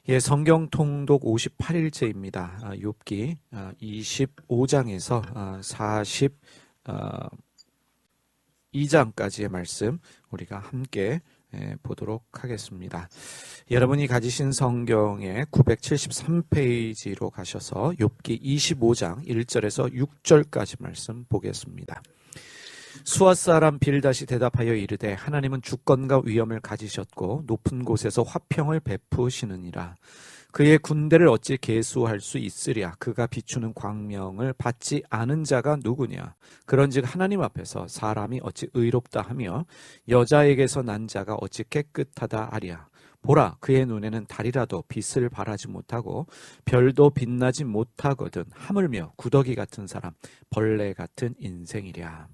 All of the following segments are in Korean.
예, 성경 통독 58일째입니다. 욥기 25장에서 42장까지의 말씀 우리가 함께 보도록 하겠습니다. 여러분이 가지신 성경의 973페이지로 가셔서 욥기 25장 1절에서 6절까지 말씀 보겠습니다. 수앗 사람 빌닷이 대답하여 이르되 하나님은 주권과 위엄을 가지셨고 높은 곳에서 화평을 베푸시느니라. 그의 군대를 어찌 계수할 수 있으랴. 그가 비추는 광명을 받지 않은 자가 누구냐. 그런즉 하나님 앞에서 사람이 어찌 의롭다 하며 여자에게서 난 자가 어찌 깨끗하다 하랴. 보라, 그의 눈에는 달이라도 빛을 발하지 못하고 별도 빛나지 못하거든 하물며 구더기 같은 사람, 벌레 같은 인생이랴.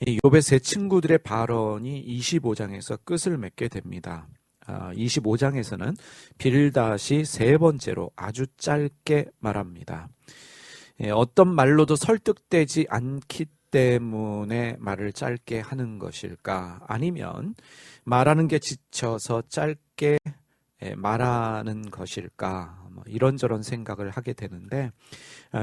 욥의 세 친구들의 발언이 25장에서 끝을 맺게 됩니다. 25장에서는 빌닷이 세 번째로 아주 짧게 말합니다. 어떤 말로도 설득되지 않기 때문에 말을 짧게 하는 것일까? 아니면 말하는 게 지쳐서 짧게 말하는 것일까? 이런저런 생각을 하게 되는데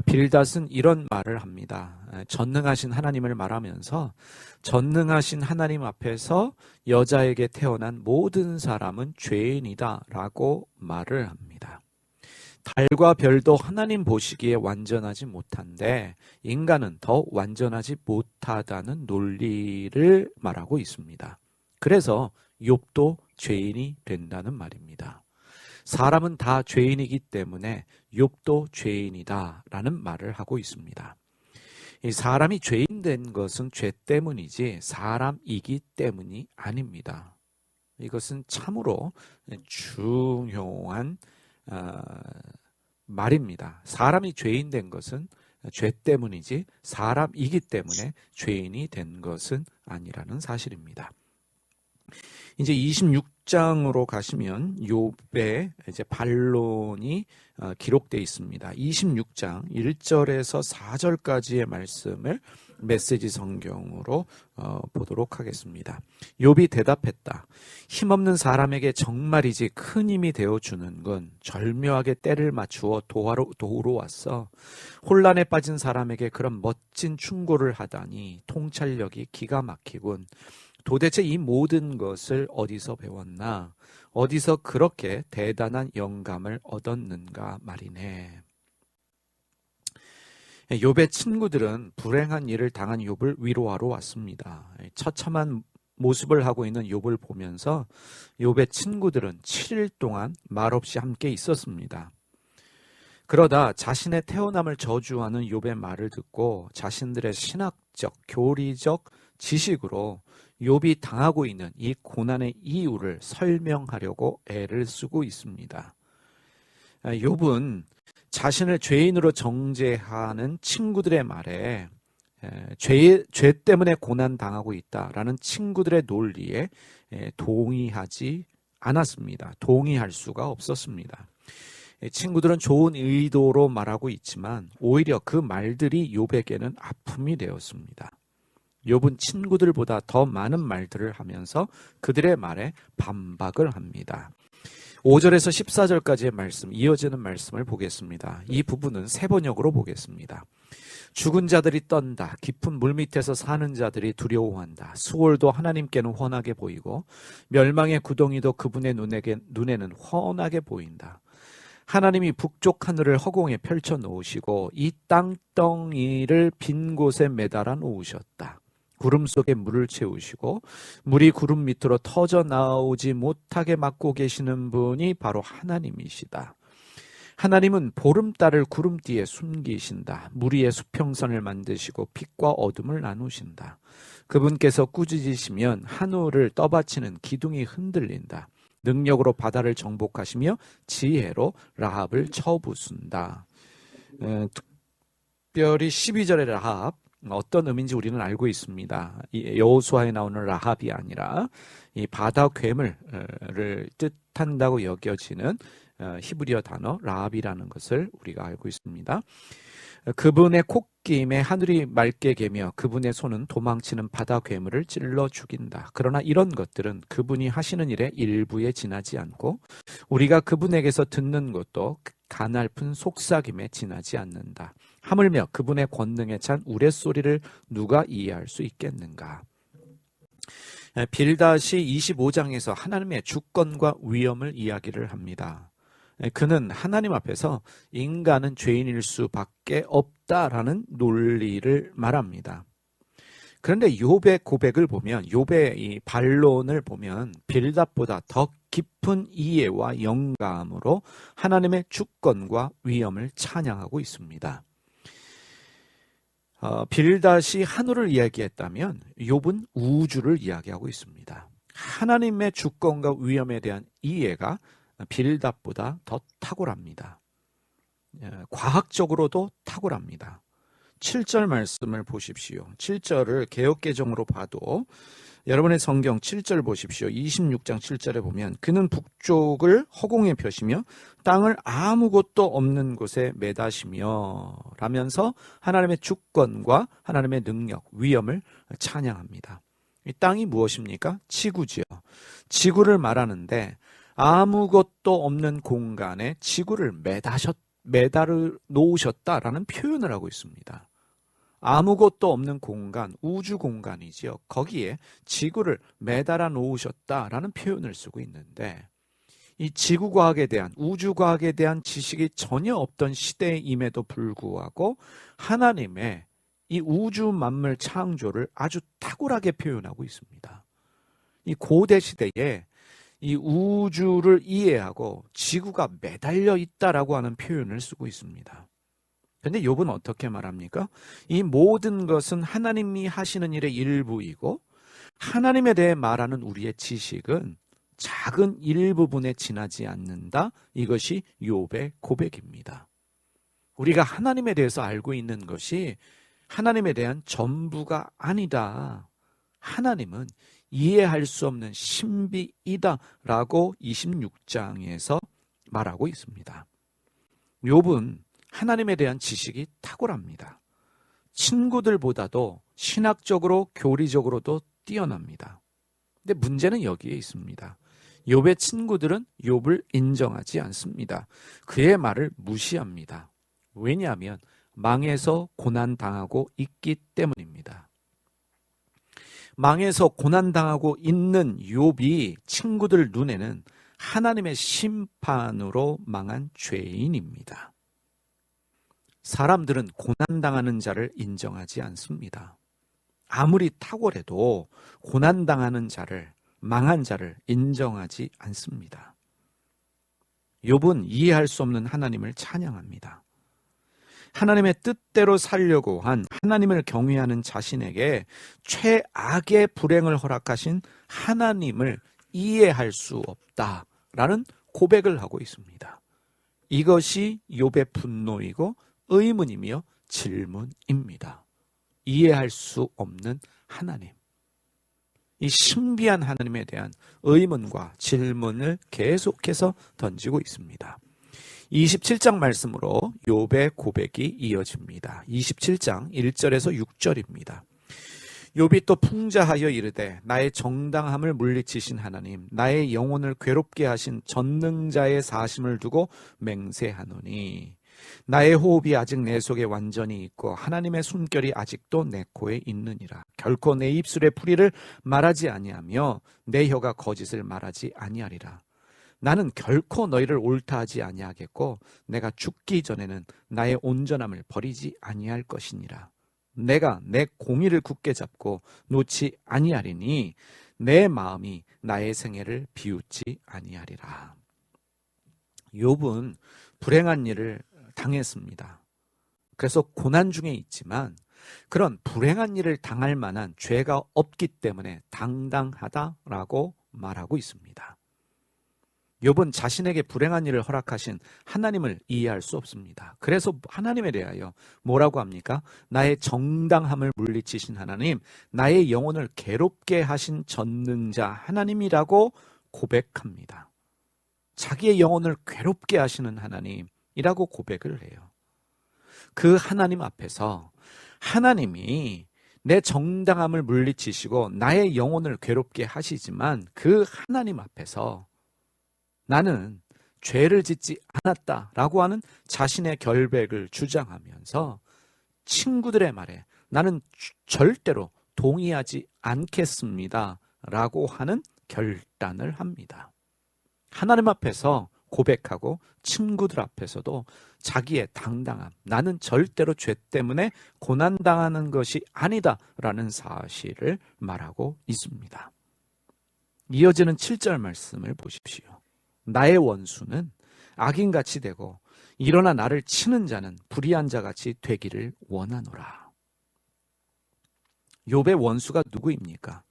빌닷은 이런 말을 합니다. 전능하신 하나님을 말하면서 전능하신 하나님 앞에서 여자에게 태어난 모든 사람은 죄인이다 라고 말을 합니다. 달과 별도 하나님 보시기에 완전하지 못한데 인간은 더 완전하지 못하다는 논리를 말하고 있습니다. 그래서 욥도 죄인이 된다는 말입니다. 사람은 다 죄인이기 때문에 욥도 죄인이다라는 말을 하고 있습니다. 이 사람이 죄인 된 것은 죄 때문이지 사람이기 때문이 아닙니다. 이것은 참으로 중요한 말입니다. 사람이 죄인 된 것은 죄 때문이지 사람이기 때문에 죄인이 된 것은 아니라는 사실입니다. 이제 26장으로 가시면 욥의 이제 반론이 기록되어 있습니다. 26장 1절에서 4절까지의 말씀을 메시지 성경으로 보도록 하겠습니다. 욥이 대답했다. 힘없는 사람에게 정말이지 큰 힘이 되어주는 건 절묘하게 때를 맞추어 도우러 왔어. 혼란에 빠진 사람에게 그런 멋진 충고를 하다니 통찰력이 기가 막히군. 도대체 이 모든 것을 어디서 배웠나? 어디서 그렇게 대단한 영감을 얻었는가 말이네. 욥의 친구들은 불행한 일을 당한 욥을 위로하러 왔습니다. 처참한 모습을 하고 있는 욥을 보면서 욥의 친구들은 7일 동안 말없이 함께 있었습니다. 그러다 자신의 태어남을 저주하는 욥의 말을 듣고 자신들의 신학적, 교리적 지식으로 욥이 당하고 있는 이 고난의 이유를 설명하려고 애를 쓰고 있습니다. 욥은 자신을 죄인으로 정죄하는 친구들의 말에 죄 때문에 고난 당하고 있다라는 친구들의 논리에 동의하지 않았습니다. 동의할 수가 없었습니다. 친구들은 좋은 의도로 말하고 있지만 오히려 그 말들이 욥에게는 아픔이 되었습니다. 욥은 친구들보다 더 많은 말들을 하면서 그들의 말에 반박을 합니다. 5절에서 14절까지의 말씀, 이어지는 말씀을 보겠습니다. 이 부분은 세 번역으로 보겠습니다. 죽은 자들이 떤다. 깊은 물밑에서 사는 자들이 두려워한다. 수월도 하나님께는 훤하게 보이고 멸망의 구덩이도 그분의 눈에는 훤하게 보인다. 하나님이 북쪽 하늘을 허공에 펼쳐 놓으시고 이 땅덩이를 빈 곳에 매달아 놓으셨다. 구름 속에 물을 채우시고 물이 구름 밑으로 터져 나오지 못하게 막고 계시는 분이 바로 하나님이시다. 하나님은 보름달을 구름띠에 숨기신다. 물 위에 수평선을 만드시고 빛과 어둠을 나누신다. 그분께서 꾸짖으시면 하늘을 떠받치는 기둥이 흔들린다. 능력으로 바다를 정복하시며 지혜로 라합을 쳐부순다. 특별히 12절의 라합, 어떤 의미인지 우리는 알고 있습니다. 여호수아에 나오는 라합이 아니라 이 바다 괴물을 뜻한다고 여겨지는 히브리어 단어 라합이라는 것을 우리가 알고 있습니다. 그분의 콧김에 하늘이 맑게 개며 그분의 손은 도망치는 바다 괴물을 찔러 죽인다. 그러나 이런 것들은 그분이 하시는 일의 일부에 지나지 않고 우리가 그분에게서 듣는 것도 가냘픈 속삭임에 지나지 않는다. 하물며 그분의 권능에 찬 우레소리를 누가 이해할 수 있겠는가? 빌닷이 25장에서 하나님의 주권과 위엄을 이야기를 합니다. 그는 하나님 앞에서 인간은 죄인일 수밖에 없다라는 논리를 말합니다. 그런데 욥의 고백을 보면, 욥의 이 반론을 보면 빌닷보다 더 깊은 이해와 영감으로 하나님의 주권과 위엄을 찬양하고 있습니다. 빌닷이 하늘을 이야기했다면 욥은 우주를 이야기하고 있습니다. 하나님의 주권과 위엄에 대한 이해가 빌닷보다 더 탁월합니다. 과학적으로도 탁월합니다. 7절 말씀을 보십시오. 7절을 개역개정으로 봐도 여러분의 성경 7절 보십시오. 26장 7절에 보면 그는 북쪽을 허공에 펴시며 땅을 아무것도 없는 곳에 매다시며 라면서 하나님의 주권과 하나님의 능력, 위엄을 찬양합니다. 이 땅이 무엇입니까? 지구지요. 지구를 말하는데 아무것도 없는 공간에 지구를 매달아 놓으셨다라는 표현을 하고 있습니다. 아무것도 없는 공간, 우주 공간이지요. 거기에 지구를 매달아 놓으셨다라는 표현을 쓰고 있는데 이 지구과학에 대한, 우주과학에 대한 지식이 전혀 없던 시대임에도 불구하고 하나님의 이 우주 만물 창조를 아주 탁월하게 표현하고 있습니다. 이 고대 시대에 이 우주를 이해하고 지구가 매달려 있다라고 하는 표현을 쓰고 있습니다. 그런데 욥은 어떻게 말합니까? 이 모든 것은 하나님이 하시는 일의 일부이고 하나님에 대해 말하는 우리의 지식은 작은 일부분에 지나지 않는다. 이것이 욥의 고백입니다. 우리가 하나님에 대해서 알고 있는 것이 하나님에 대한 전부가 아니다. 하나님은 이해할 수 없는 신비이다 라고 26장에서 말하고 있습니다. 욥은 하나님에 대한 지식이 탁월합니다. 친구들보다도 신학적으로 교리적으로도 뛰어납니다. 근데 문제는 여기에 있습니다. 욥의 친구들은 욥을 인정하지 않습니다. 그의 말을 무시합니다. 왜냐하면 망해서 고난당하고 있기 때문입니다. 망해서 고난당하고 있는 욥이 친구들 눈에는 하나님의 심판으로 망한 죄인입니다. 사람들은 고난당하는 자를 인정하지 않습니다. 아무리 탁월해도 고난당하는 자를, 망한 자를 인정하지 않습니다. 욥은 이해할 수 없는 하나님을 찬양합니다. 하나님의 뜻대로 살려고 한 하나님을 경외하는 자신에게 최악의 불행을 허락하신 하나님을 이해할 수 없다라는 고백을 하고 있습니다. 이것이 욥의 분노이고 의문이며 질문입니다. 이해할 수 없는 하나님. 이 신비한 하나님에 대한 의문과 질문을 계속해서 던지고 있습니다. 27장 말씀으로 욥의 고백이 이어집니다. 27장 1절에서 6절입니다. 욥이 또 풍자하여 이르되 나의 정당함을 물리치신 하나님, 나의 영혼을 괴롭게 하신 전능자의 사심을 두고 맹세하노니 나의 호흡이 아직 내 속에 완전히 있고 하나님의 숨결이 아직도 내 코에 있느니라. 결코 내 입술의 풀이를 말하지 아니하며 내 혀가 거짓을 말하지 아니하리라. 나는 결코 너희를 옳다하지 아니하겠고 내가 죽기 전에는 나의 온전함을 버리지 아니할 것이니라. 내가 내 공의를 굳게 잡고 놓지 아니하리니 내 마음이 나의 생애를 비웃지 아니하리라. 욥은 불행한 일을 당했습니다. 그래서 고난 중에 있지만 그런 불행한 일을 당할 만한 죄가 없기 때문에 당당하다라고 말하고 있습니다. 욥은 자신에게 불행한 일을 허락하신 하나님을 이해할 수 없습니다. 그래서 하나님에 대하여 뭐라고 합니까? 나의 정당함을 물리치신 하나님, 나의 영혼을 괴롭게 하신 전능자 하나님이라고 고백합니다. 자기의 영혼을 괴롭게 하시는 하나님이라고 고백을 해요. 그 하나님 앞에서 하나님이 내 정당함을 물리치시고 나의 영혼을 괴롭게 하시지만 그 하나님 앞에서 나는 죄를 짓지 않았다라고 하는 자신의 결백을 주장하면서 친구들의 말에 나는 절대로 동의하지 않겠습니다 라고 하는 결단을 합니다. 하나님 앞에서 고백하고 친구들 앞에서도 자기의 당당함, 나는 절대로 죄 때문에 고난당하는 것이 아니다 라는 사실을 말하고 있습니다. 이어지는 7절 말씀을 보십시오. 나의 원수는 악인같이 되고 일어나 나를 치는 자는 불의한 자같이 되기를 원하노라. 욥의 원수가 누구입니까?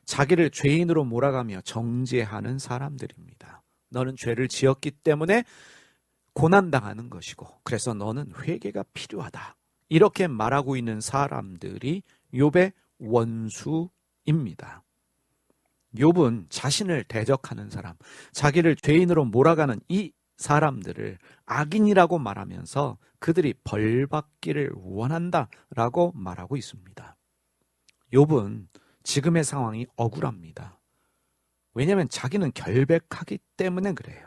자기를 죄인으로 몰아가며 정죄하는 사람들입니다. 너는 죄를 지었기 때문에 고난당하는 것이고 그래서 너는 회개가 필요하다. 이렇게 말하고 있는 사람들이 욥의 원수입니다. 욥은 자신을 대적하는 사람, 자기를 죄인으로 몰아가는 이 사람들을 악인이라고 말하면서 그들이 벌받기를 원한다라고 말하고 있습니다. 욥은 지금의 상황이 억울합니다. 왜냐하면 자기는 결백하기 때문에 그래요.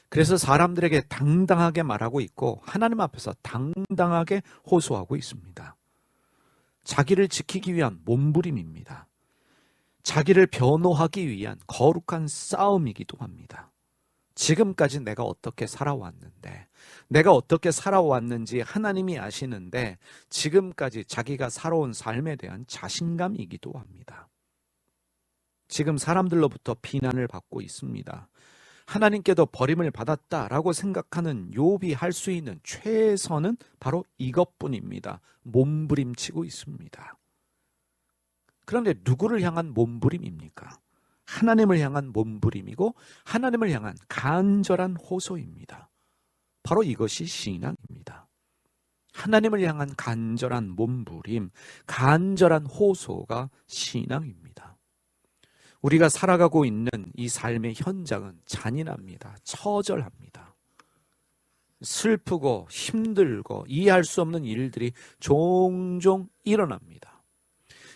그래서 사람들에게 당당하게 말하고 있고 하나님 앞에서 당당하게 호소하고 있습니다. 자기를 지키기 위한 몸부림입니다. 자기를 변호하기 위한 거룩한 싸움이기도 합니다. 지금까지 내가 어떻게 살아왔는데, 내가 어떻게 살아왔는지 하나님이 아시는데 지금까지 자기가 살아온 삶에 대한 자신감이기도 합니다. 지금 사람들로부터 비난을 받고 있습니다. 하나님께도 버림을 받았다라고 생각하는 욥이 할 수 있는 최선은 바로 이것뿐입니다. 몸부림치고 있습니다. 그런데 누구를 향한 몸부림입니까? 하나님을 향한 몸부림이고 하나님을 향한 간절한 호소입니다. 바로 이것이 신앙입니다. 하나님을 향한 간절한 몸부림, 간절한 호소가 신앙입니다. 우리가 살아가고 있는 이 삶의 현장은 잔인합니다. 처절합니다. 슬프고 힘들고 이해할 수 없는 일들이 종종 일어납니다.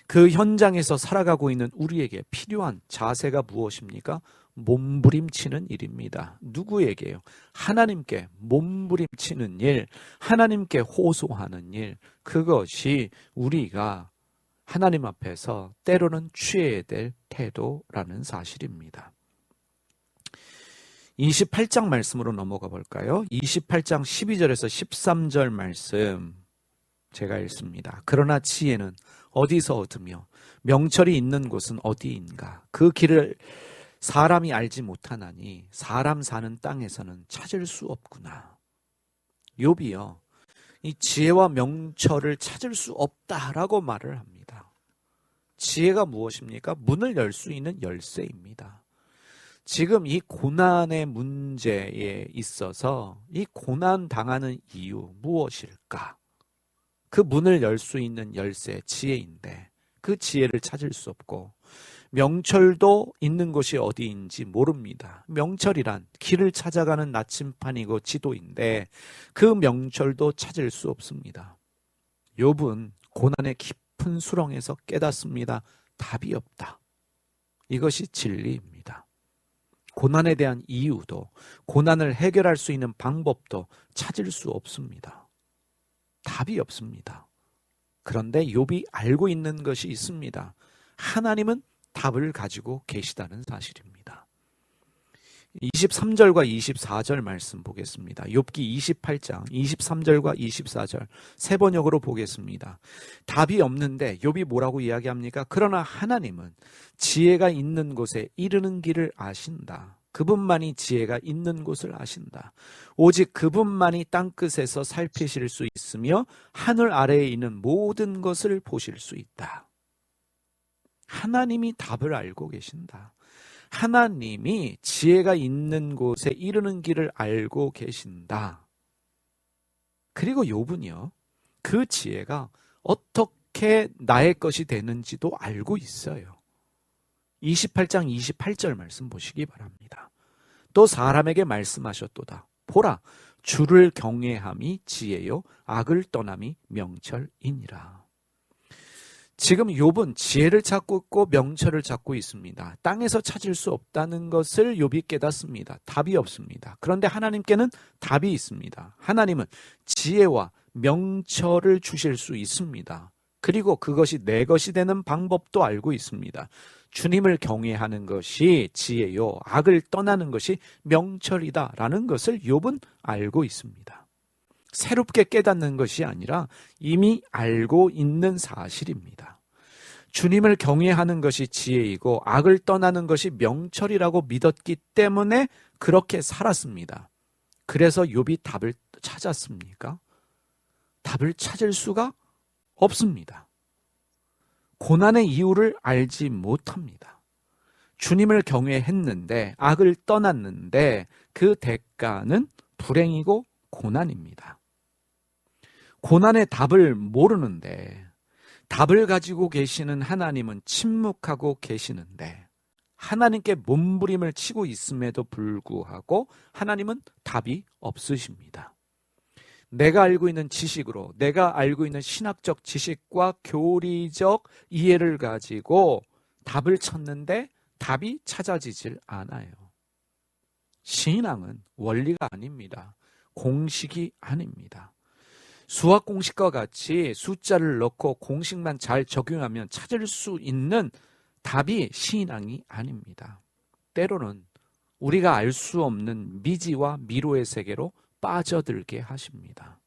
그 현장에서 살아가고 있는 우리에게 필요한 자세가 무엇입니까? 몸부림치는 일입니다. 누구에게요? 하나님께 몸부림치는 일, 하나님께 호소하는 일, 그것이 우리가 하나님 앞에서 때로는 취해야 될 태도라는 사실입니다. 28장 말씀으로 넘어가 볼까요? 28장 12절에서 13절 말씀 제가 읽습니다. 그러나 지혜는 어디서 얻으며 명철이 있는 곳은 어디인가? 그 길을 사람이 알지 못하나니 사람 사는 땅에서는 찾을 수 없구나. 욥이요, 이 지혜와 명철을 찾을 수 없다라고 말을 합니다. 지혜가 무엇입니까? 문을 열 수 있는 열쇠입니다. 지금 이 고난의 문제에 있어서 이 고난 당하는 이유 무엇일까? 그 문을 열 수 있는 열쇠, 지혜인데 그 지혜를 찾을 수 없고 명철도 있는 곳이 어디인지 모릅니다. 명철이란 길을 찾아가는 나침판이고 지도인데 그 명철도 찾을 수 없습니다. 욥은 고난의 깊은 수렁에서 깨닫습니다. 답이 없다. 이것이 진리입니다. 고난에 대한 이유도 고난을 해결할 수 있는 방법도 찾을 수 없습니다. 답이 없습니다. 그런데 욥이 알고 있는 것이 있습니다. 하나님은 답을 가지고 계시다는 사실입니다. 23절과 24절 말씀 보겠습니다. 욥기 28장 23절과 24절 세 번역으로 보겠습니다. 답이 없는데 욥이 뭐라고 이야기합니까? 그러나 하나님은 지혜가 있는 곳에 이르는 길을 아신다. 그분만이 지혜가 있는 곳을 아신다. 오직 그분만이 땅끝에서 살피실 수 있으며 하늘 아래에 있는 모든 것을 보실 수 있다. 하나님이 답을 알고 계신다. 하나님이 지혜가 있는 곳에 이르는 길을 알고 계신다. 그리고 욥은요, 그 지혜가 어떻게 나의 것이 되는지도 알고 있어요. 28장 28절 말씀 보시기 바랍니다. 또 사람에게 말씀하셨도다. 보라, 주를 경외함이 지혜요 악을 떠남이 명철이니라. 지금 욥은 지혜를 찾고 있고 명철을 찾고 있습니다. 땅에서 찾을 수 없다는 것을 욥이 깨닫습니다. 답이 없습니다. 그런데 하나님께는 답이 있습니다. 하나님은 지혜와 명철을 주실 수 있습니다. 그리고 그것이 내 것이 되는 방법도 알고 있습니다. 주님을 경외하는 것이 지혜요 악을 떠나는 것이 명철이다라는 것을 욥은 알고 있습니다. 새롭게 깨닫는 것이 아니라 이미 알고 있는 사실입니다. 주님을 경외하는 것이 지혜이고 악을 떠나는 것이 명철이라고 믿었기 때문에 그렇게 살았습니다. 그래서 욥이 답을 찾았습니까? 답을 찾을 수가 없습니다. 고난의 이유를 알지 못합니다. 주님을 경외했는데 악을 떠났는데 그 대가는 불행이고 고난입니다. 고난의 답을 모르는데 답을 가지고 계시는 하나님은 침묵하고 계시는데 하나님께 몸부림을 치고 있음에도 불구하고 하나님은 답이 없으십니다. 내가 알고 있는 지식으로 내가 알고 있는 신학적 지식과 교리적 이해를 가지고 답을 찾는데 답이 찾아지질 않아요. 신앙은 원리가 아닙니다. 공식이 아닙니다. 수학 공식과 같이 숫자를 넣고 공식만 잘 적용하면 찾을 수 있는 답이 신앙이 아닙니다. 때로는 우리가 알 수 없는 미지와 미로의 세계로 빠져들게 하십니다.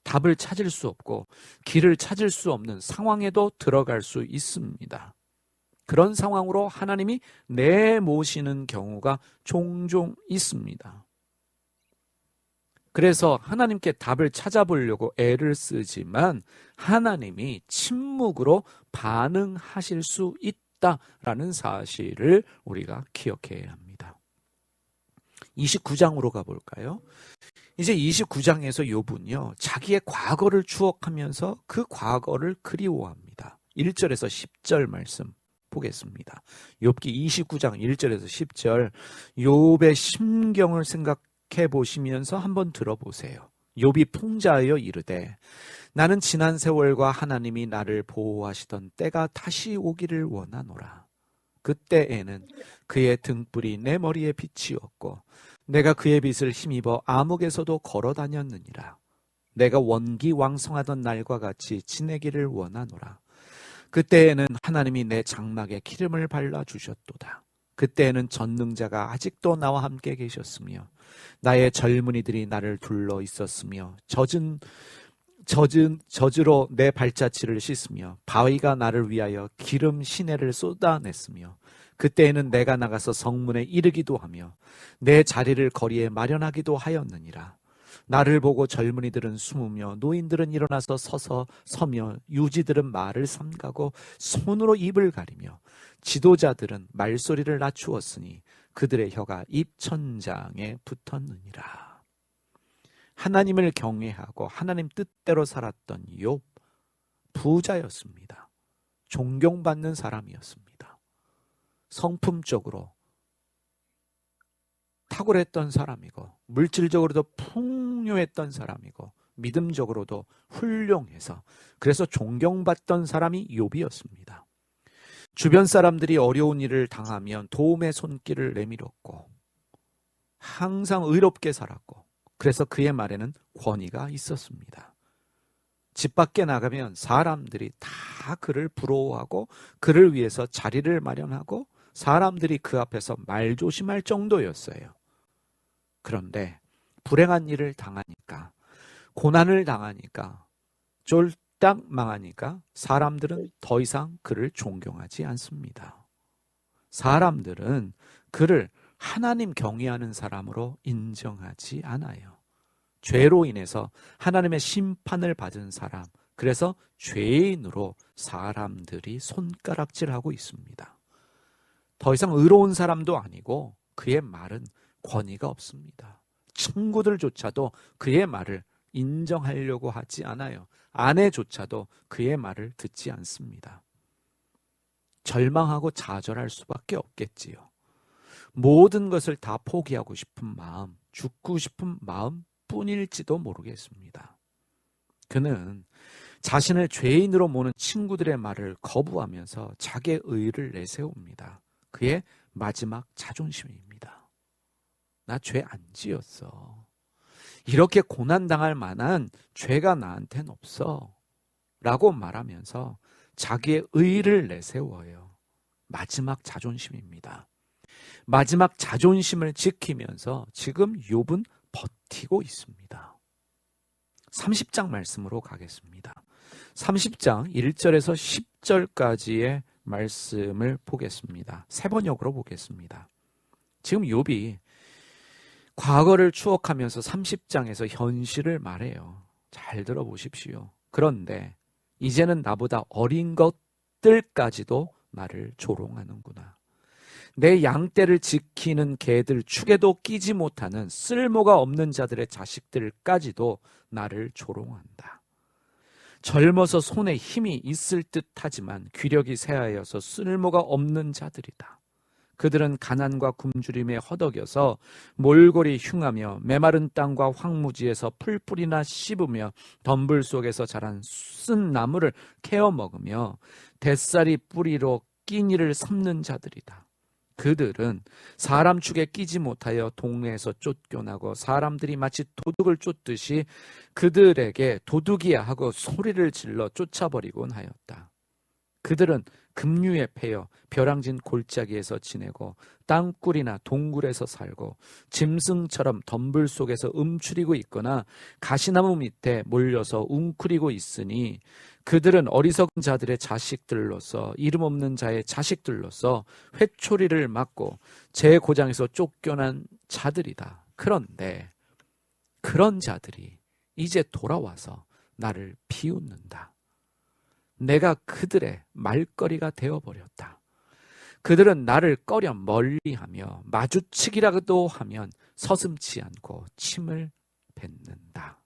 답을 찾을 수 없고 길을 찾을 수 없는 상황에도 들어갈 수 있습니다. 그런 상황으로 하나님이 내모시는 경우가 종종 있습니다. 그래서 하나님께 답을 찾아보려고 애를 쓰지만 하나님이 침묵으로 반응하실 수 있다라는 사실을 우리가 기억해야 합니다. 29장으로 가볼까요? 이제 29장에서 욥은요, 자기의 과거를 추억하면서 그 과거를 그리워합니다. 1절에서 10절 말씀 보겠습니다. 욥기 29장 1절에서 10절, 욥의 심경을 생각해 보시면서 한번 들어보세요. 욥이 풍자하여 이르되 나는 지난 세월과 하나님이 나를 보호하시던 때가 다시 오기를 원하노라. 그때에는 그의 등불이 내 머리에 비치었고 내가 그의 빛을 힘입어 암흑에서도 걸어 다녔느니라. 내가 원기왕성하던 날과 같이 지내기를 원하노라. 그때에는 하나님이 내 장막에 기름을 발라주셨도다. 그때에는 전능자가 아직도 나와 함께 계셨으며 나의 젊은이들이 나를 둘러 있었으며 젖으로 내 발자취를 씻으며 바위가 나를 위하여 기름 시내를 쏟아냈으며 그때에는 내가 나가서 성문에 이르기도 하며 내 자리를 거리에 마련하기도 하였느니라. 나를 보고 젊은이들은 숨으며 노인들은 일어나서 서며 유지들은 말을 삼가고 손으로 입을 가리며 지도자들은 말소리를 낮추었으니 그들의 혀가 입천장에 붙었느니라. 하나님을 경외하고 하나님 뜻대로 살았던 욥, 부자였습니다. 존경받는 사람이었습니다. 성품적으로 탁월했던 사람이고 물질적으로도 풍요했던 사람이고 믿음적으로도 훌륭해서 그래서 존경받던 사람이 욥이었습니다. 주변 사람들이 어려운 일을 당하면 도움의 손길을 내밀었고 항상 의롭게 살았고 그래서 그의 말에는 권위가 있었습니다. 집 밖에 나가면 사람들이 다 그를 부러워하고 그를 위해서 자리를 마련하고 사람들이 그 앞에서 말조심할 정도였어요. 그런데 불행한 일을 당하니까 고난을 당하니까 쫄딱 망하니까 사람들은 더 이상 그를 존경하지 않습니다. 사람들은 그를 하나님 경외하는 사람으로 인정하지 않아요. 죄로 인해서 하나님의 심판을 받은 사람, 그래서 죄인으로 사람들이 손가락질하고 있습니다. 더 이상 의로운 사람도 아니고 그의 말은 권위가 없습니다. 친구들조차도 그의 말을 인정하려고 하지 않아요. 아내조차도 그의 말을 듣지 않습니다. 절망하고 좌절할 수밖에 없겠지요. 모든 것을 다 포기하고 싶은 마음, 죽고 싶은 마음 뿐일지도 모르겠습니다. 그는 자신을 죄인으로 모는 친구들의 말을 거부하면서 자기의 의의를 내세웁니다. 그의 마지막 자존심입니다. 나 죄 안 지었어. 이렇게 고난당할 만한 죄가 나한텐 없어. 라고 말하면서 자기의 의의를 내세워요. 마지막 자존심입니다. 마지막 자존심을 지키면서 지금 욥은 버티고 있습니다. 30장 말씀으로 가겠습니다. 30장 1절에서 10절까지의 말씀을 보겠습니다. 세 번역으로 보겠습니다. 지금 욥이 과거를 추억하면서 30장에서 현실을 말해요. 잘 들어보십시오. 그런데 이제는 나보다 어린 것들까지도 나를 조롱하는구나. 내 양떼를 지키는 개들 축에도 끼지 못하는 쓸모가 없는 자들의 자식들까지도 나를 조롱한다. 젊어서 손에 힘이 있을 듯하지만 귀력이 쇠하여서 쓸모가 없는 자들이다. 그들은 가난과 굶주림에 허덕여서 몰골이 흉하며 메마른 땅과 황무지에서 풀뿌리나 씹으며 덤불 속에서 자란 쓴 나무를 캐어 먹으며 뱃살이 뿌리로 끼니를 삼는 자들이다. 그들은 사람 축에 끼지 못하여 동네에서 쫓겨나고 사람들이 마치 도둑을 쫓듯이 그들에게 도둑이야 하고 소리를 질러 쫓아버리곤 하였다. 그들은 급류에 패여 벼랑진 골짜기에서 지내고 땅굴이나 동굴에서 살고 짐승처럼 덤불 속에서 움츠리고 있거나 가시나무 밑에 몰려서 웅크리고 있으니 그들은 어리석은 자들의 자식들로서 이름 없는 자의 자식들로서 회초리를 맞고 제 고장에서 쫓겨난 자들이다. 그런데 그런 자들이 이제 돌아와서 나를 비웃는다. 내가 그들의 말거리가 되어버렸다. 그들은 나를 꺼려 멀리하며 마주치기라도 하면 서슴지 않고 침을 뱉는다.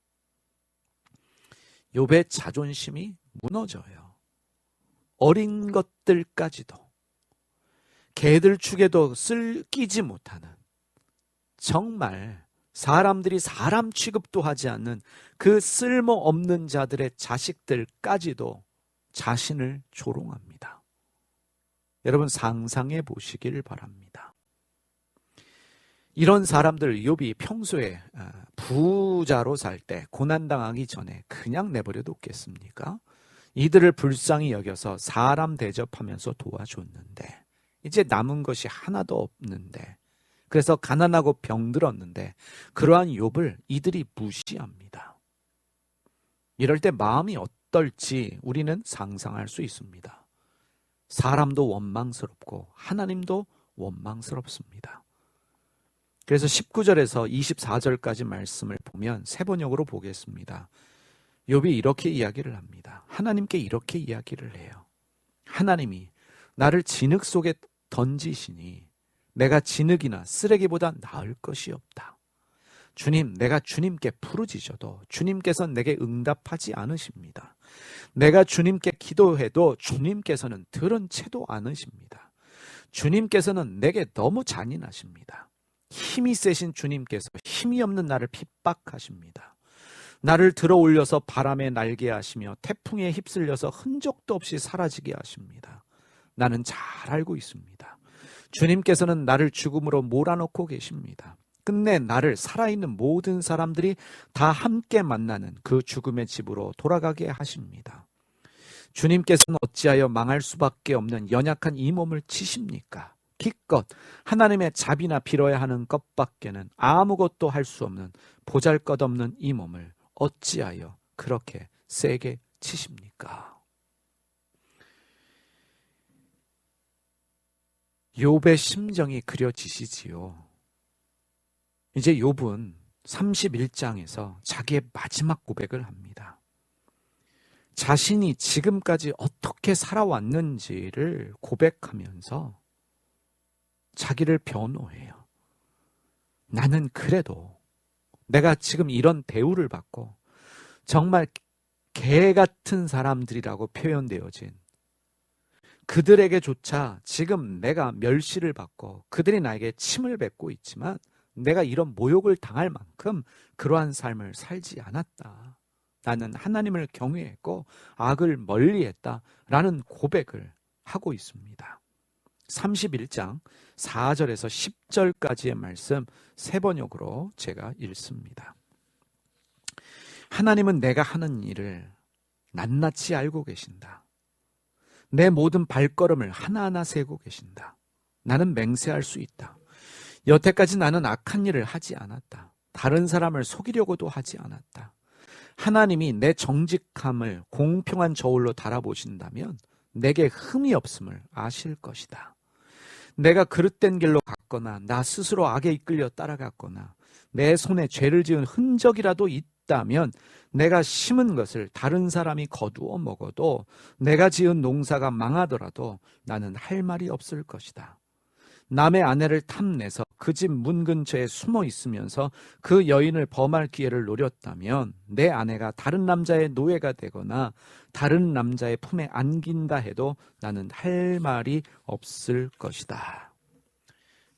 욥의 자존심이 무너져요. 어린 것들까지도 개들 축에도 끼지 못하는, 정말 사람들이 사람 취급도 하지 않는 그 쓸모없는 자들의 자식들까지도 자신을 조롱합니다. 여러분 상상해 보시길 바랍니다. 이런 사람들 욥이 평소에 부자로 살 때 고난당하기 전에 그냥 내버려 뒀겠습니까? 이들을 불쌍히 여겨서 사람 대접하면서 도와줬는데 이제 남은 것이 하나도 없는데, 그래서 가난하고 병들었는데 그러한 욥을 이들이 무시합니다. 이럴 때 마음이 어떨지 우리는 상상할 수 있습니다. 사람도 원망스럽고 하나님도 원망스럽습니다. 그래서 19절에서 24절까지 말씀을 보면 세 번역으로 보겠습니다. 욥이 이렇게 이야기를 합니다. 하나님께 이렇게 이야기를 해요. 하나님이 나를 진흙 속에 던지시니 내가 진흙이나 쓰레기보다 나을 것이 없다. 주님, 내가 주님께 부르짖어도 주님께서는 내게 응답하지 않으십니다. 내가 주님께 기도해도 주님께서는 들은 채도 않으십니다. 주님께서는 내게 너무 잔인하십니다. 힘이 세신 주님께서 힘이 없는 나를 핍박하십니다. 나를 들어 올려서 바람에 날게 하시며 태풍에 휩쓸려서 흔적도 없이 사라지게 하십니다. 나는 잘 알고 있습니다. 주님께서는 나를 죽음으로 몰아넣고 계십니다. 끝내 나를 살아있는 모든 사람들이 다 함께 만나는 그 죽음의 집으로 돌아가게 하십니다. 주님께서는 어찌하여 망할 수밖에 없는 연약한 이 몸을 치십니까? 기껏 하나님의 자비나 빌어야 하는 것밖에는 아무것도 할 수 없는 보잘것없는 이 몸을 어찌하여 그렇게 세게 치십니까? 욥의 심정이 그려지시지요. 이제 욥은 31장에서 자기의 마지막 고백을 합니다. 자신이 지금까지 어떻게 살아왔는지를 고백하면서 자기를 변호해요. 나는 그래도 내가 지금 이런 대우를 받고 정말 개 같은 사람들이라고 표현되어진 그들에게조차 지금 내가 멸시를 받고 그들이 나에게 침을 뱉고 있지만 내가 이런 모욕을 당할 만큼 그러한 삶을 살지 않았다. 나는 하나님을 경외했고 악을 멀리했다라는 고백을 하고 있습니다. 31장 4절에서 10절까지의 말씀 세 번역으로 제가 읽습니다. 하나님은 내가 하는 일을 낱낱이 알고 계신다. 내 모든 발걸음을 하나하나 세고 계신다. 나는 맹세할 수 있다. 여태까지 나는 악한 일을 하지 않았다. 다른 사람을 속이려고도 하지 않았다. 하나님이 내 정직함을 공평한 저울로 달아보신다면 내게 흠이 없음을 아실 것이다. 내가 그릇된 길로 갔거나 나 스스로 악에 이끌려 따라갔거나 내 손에 죄를 지은 흔적이라도 있다면 내가 심은 것을 다른 사람이 거두어 먹어도 내가 지은 농사가 망하더라도 나는 할 말이 없을 것이다. 남의 아내를 탐내서 그 집 문 근처에 숨어 있으면서 그 여인을 범할 기회를 노렸다면 내 아내가 다른 남자의 노예가 되거나 다른 남자의 품에 안긴다 해도 나는 할 말이 없을 것이다.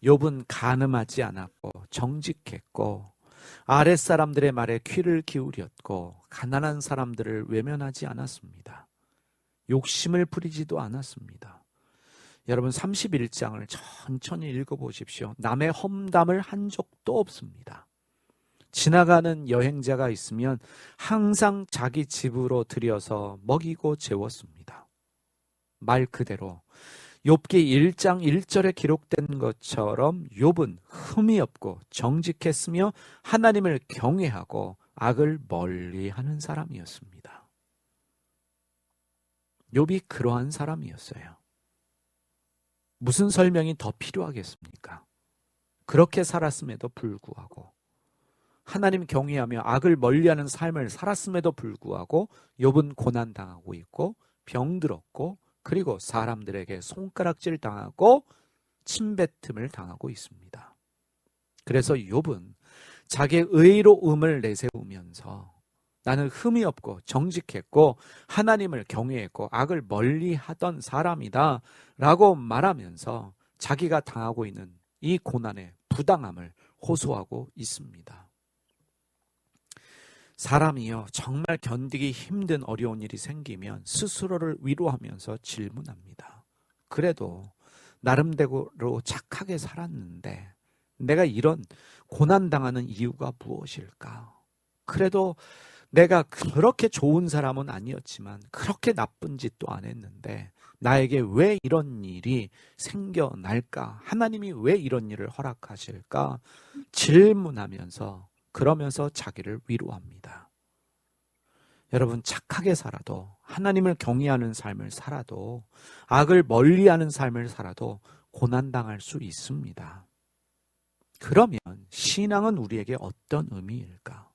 욥은 간음하지 않았고 정직했고 아랫사람들의 말에 귀를 기울였고 가난한 사람들을 외면하지 않았습니다. 욕심을 부리지도 않았습니다. 여러분 31장을 천천히 읽어보십시오. 남의 험담을 한 적도 없습니다. 지나가는 여행자가 있으면 항상 자기 집으로 들여서 먹이고 재웠습니다. 말 그대로 욥기 1장 1절에 기록된 것처럼 욥은 흠이 없고 정직했으며 하나님을 경외하고 악을 멀리하는 사람이었습니다. 욥이 그러한 사람이었어요. 무슨 설명이 더 필요하겠습니까? 그렇게 살았음에도 불구하고 하나님 경외하며 악을 멀리하는 삶을 살았음에도 불구하고 욥은 고난당하고 있고 병들었고 그리고 사람들에게 손가락질 당하고 침뱉음을 당하고 있습니다. 그래서 욥은 자기의 의로움을 내세우면서 나는 흠이 없고 정직했고 하나님을 경외했고 악을 멀리하던 사람이다 라고 말하면서 자기가 당하고 있는 이 고난의 부당함을 호소하고 있습니다. 사람이요 정말 견디기 힘든 어려운 일이 생기면 스스로를 위로하면서 질문합니다. 그래도 나름대로 착하게 살았는데 내가 이런 고난당하는 이유가 무엇일까? 그래도 내가 그렇게 좋은 사람은 아니었지만 그렇게 나쁜 짓도 안 했는데 나에게 왜 이런 일이 생겨날까? 하나님이 왜 이런 일을 허락하실까? 질문하면서 그러면서 자기를 위로합니다. 여러분 착하게 살아도 하나님을 경외하는 삶을 살아도 악을 멀리하는 삶을 살아도 고난당할 수 있습니다. 그러면 신앙은 우리에게 어떤 의미일까?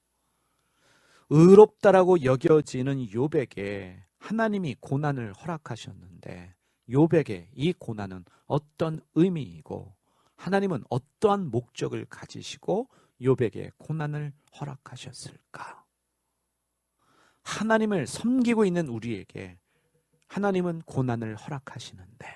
의롭다라고 여겨지는 욥에게 하나님이 고난을 허락하셨는데 욥에게 이 고난은 어떤 의미이고 하나님은 어떠한 목적을 가지시고 욥에게 고난을 허락하셨을까? 하나님을 섬기고 있는 우리에게 하나님은 고난을 허락하시는데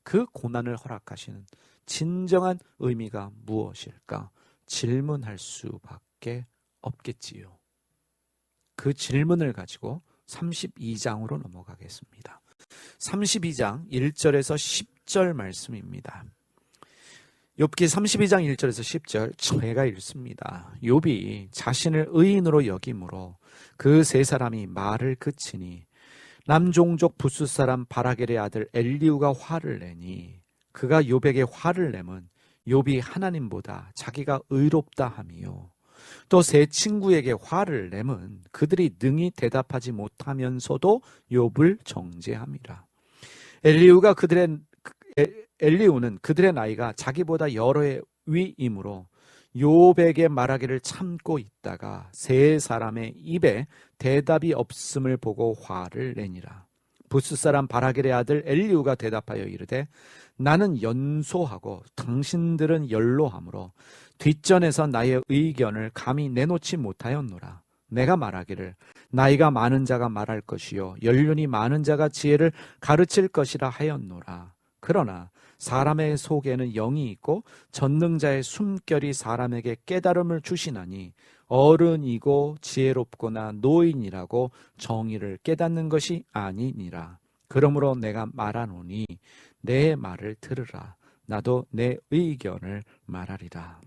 그 고난을 허락하시는 진정한 의미가 무엇일까? 질문할 수밖에 없겠지요. 그 질문을 가지고 32장으로 넘어가겠습니다. 32장 1절에서 10절 말씀입니다. 욥기 32장 1절에서 10절 제가 읽습니다. 욥이 자신을 의인으로 여김으로 그 세 사람이 말을 그치니 남종족 부스 사람 바라겔의 아들 엘리우가 화를 내니 그가 욥에게 화를 내면 욥이 하나님보다 자기가 의롭다 함이요 또 세 친구에게 화를 내면 그들이 능히 대답하지 못하면서도 욥을 정죄함이라. 엘리우는 그들의 나이가 자기보다 여러 해 위이므로 욥에게 말하기를 참고 있다가 세 사람의 입에 대답이 없음을 보고 화를 내니라. 부스 사람 바라겔의 아들 엘리우가 대답하여 이르되 나는 연소하고 당신들은 연로하므로 뒷전에서 나의 의견을 감히 내놓지 못하였노라. 내가 말하기를 나이가 많은 자가 말할 것이요 연륜이 많은 자가 지혜를 가르칠 것이라 하였노라. 그러나 사람의 속에는 영이 있고 전능자의 숨결이 사람에게 깨달음을 주시나니 어른이고 지혜롭거나 노인이라고 정의를 깨닫는 것이 아니니라. 그러므로 내가 말하노니 내 말을 들으라. 나도 내 의견을 말하리라.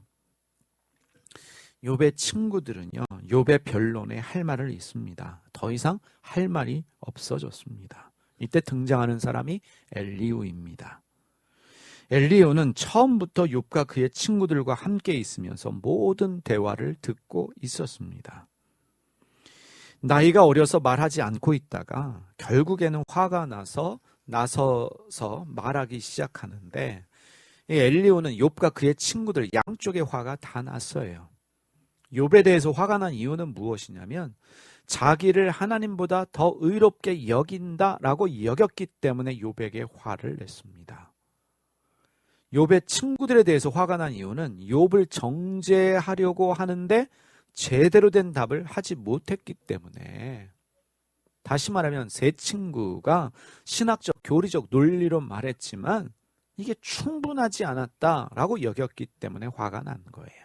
욥의 친구들은요, 욥의 변론에 할 말을 있습니다. 더 이상 할 말이 없어졌습니다. 이때 등장하는 사람이 엘리후입니다. 엘리후는 처음부터 욥과 그의 친구들과 함께 있으면서 모든 대화를 듣고 있었습니다. 나이가 어려서 말하지 않고 있다가 결국에는 화가 나서서 말하기 시작하는데, 이 엘리후는 욥과 그의 친구들 양쪽의 화가 다 났어요. 욥에 대해서 화가 난 이유는 무엇이냐면 자기를 하나님보다 더 의롭게 여긴다라고 여겼기 때문에 욥에게 화를 냈습니다. 욥의 친구들에 대해서 화가 난 이유는 욥을 정죄하려고 하는데 제대로 된 답을 하지 못했기 때문에, 다시 말하면 세 친구가 신학적, 교리적 논리로 말했지만 이게 충분하지 않았다라고 여겼기 때문에 화가 난 거예요.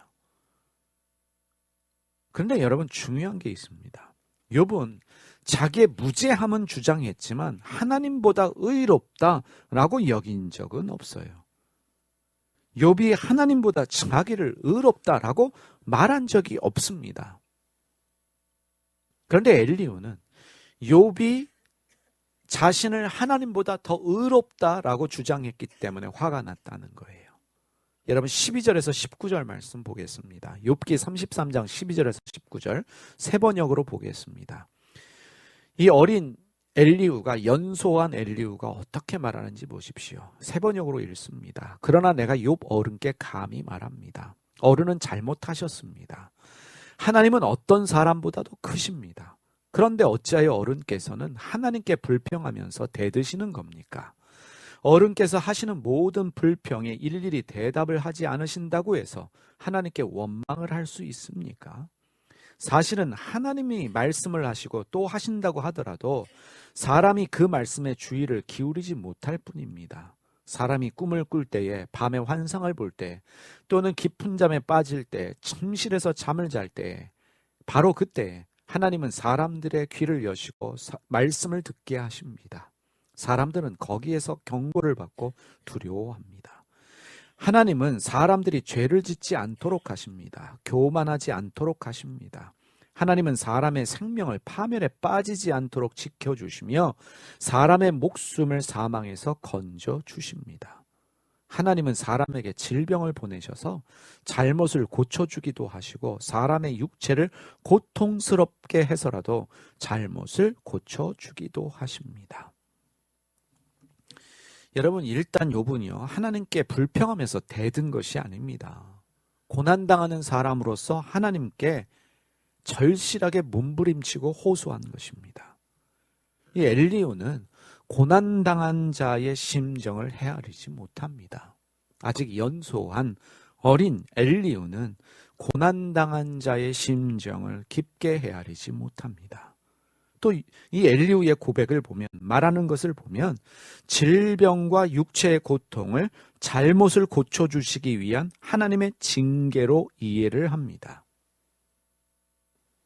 그런데 여러분, 중요한 게 있습니다. 욥은 자기의 무죄함은 주장했지만 하나님보다 의롭다라고 여긴 적은 없어요. 욥이 하나님보다 자기를 의롭다라고 말한 적이 없습니다. 그런데 엘리후는 욥이 자신을 하나님보다 더 의롭다라고 주장했기 때문에 화가 났다는 거예요. 여러분, 12절에서 19절 말씀 보겠습니다. 욥기 33장 12절에서 19절 세 번역으로 보겠습니다. 이 어린 엘리후가, 연소한 엘리후가 어떻게 말하는지 보십시오. 세 번역으로 읽습니다. 그러나 내가 욥 어른께 감히 말합니다. 어른은 잘못하셨습니다. 하나님은 어떤 사람보다도 크십니다. 그런데 어찌하여 어른께서는 하나님께 불평하면서 대드시는 겁니까? 어른께서 하시는 모든 불평에 일일이 대답을 하지 않으신다고 해서 하나님께 원망을 할 수 있습니까? 사실은 하나님이 말씀을 하시고 또 하신다고 하더라도 사람이 그 말씀에 주의를 기울이지 못할 뿐입니다. 사람이 꿈을 꿀 때에, 밤에 환상을 볼 때, 또는 깊은 잠에 빠질 때, 침실에서 잠을 잘 때, 바로 그때 하나님은 사람들의 귀를 여시고 말씀을 듣게 하십니다. 사람들은 거기에서 경고를 받고 두려워합니다. 하나님은 사람들이 죄를 짓지 않도록 하십니다. 교만하지 않도록 하십니다. 하나님은 사람의 생명을 파멸에 빠지지 않도록 지켜주시며 사람의 목숨을 사망에서 건져주십니다. 하나님은 사람에게 질병을 보내셔서 잘못을 고쳐주기도 하시고 사람의 육체를 고통스럽게 해서라도 잘못을 고쳐주기도 하십니다. 여러분, 일단 욥은요, 하나님께 불평하면서 대든 것이 아닙니다. 고난당하는 사람으로서 하나님께 절실하게 몸부림치고 호소한 것입니다. 이 엘리후는 고난당한 자의 심정을 헤아리지 못합니다. 아직 연소한 어린 엘리후는 고난당한 자의 심정을 깊게 헤아리지 못합니다. 또 이 엘리후의 고백을 보면, 말하는 것을 보면 질병과 육체의 고통을 잘못을 고쳐주시기 위한 하나님의 징계로 이해를 합니다.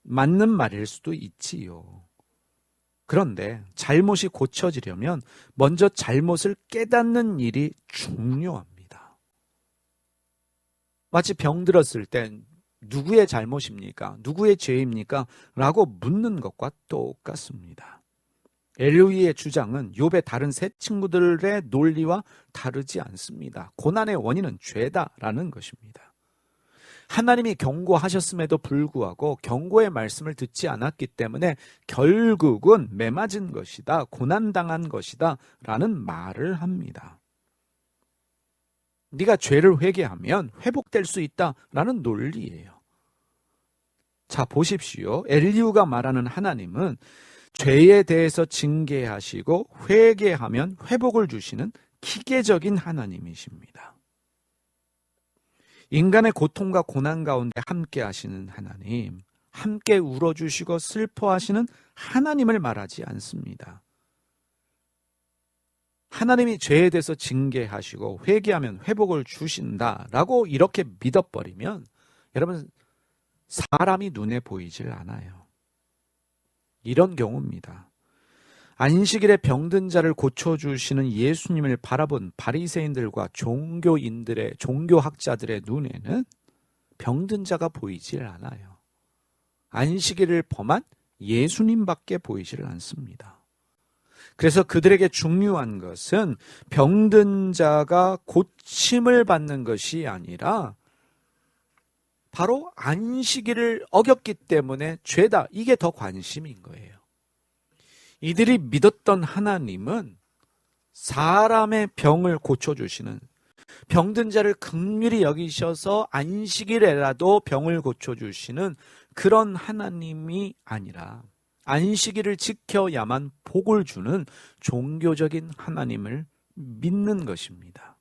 맞는 말일 수도 있지요. 그런데 잘못이 고쳐지려면 먼저 잘못을 깨닫는 일이 중요합니다. 마치 병들었을 땐 누구의 잘못입니까? 누구의 죄입니까? 라고 묻는 것과 똑같습니다. 엘리후의 주장은 욥의 다른 세 친구들의 논리와 다르지 않습니다. 고난의 원인은 죄다라는 것입니다. 하나님이 경고하셨음에도 불구하고 경고의 말씀을 듣지 않았기 때문에 결국은 매맞은 것이다, 고난당한 것이다 라는 말을 합니다. 네가 죄를 회개하면 회복될 수 있다라는 논리예요. 자, 보십시오. 엘리후가 말하는 하나님은 죄에 대해서 징계하시고 회개하면 회복을 주시는 기계적인 하나님이십니다. 인간의 고통과 고난 가운데 함께 하시는 하나님, 함께 울어주시고 슬퍼하시는 하나님을 말하지 않습니다. 하나님이 죄에 대해서 징계하시고 회개하면 회복을 주신다라고 이렇게 믿어버리면 여러분, 사람이 눈에 보이질 않아요. 이런 경우입니다. 안식일에 병든 자를 고쳐주시는 예수님을 바라본 바리새인들과 종교학자들의 눈에는 병든 자가 보이질 않아요. 안식일을 범한 예수님밖에 보이질 않습니다. 그래서 그들에게 중요한 것은 병든 자가 고침을 받는 것이 아니라 바로 안식일을 어겼기 때문에 죄다, 이게 더 관심인 거예요. 이들이 믿었던 하나님은 사람의 병을 고쳐주시는, 병든 자를 긍휼히 여기셔서 안식일에라도 병을 고쳐주시는 그런 하나님이 아니라 안식일을 지켜야만 복을 주는 종교적인 하나님을 믿는 것입니다.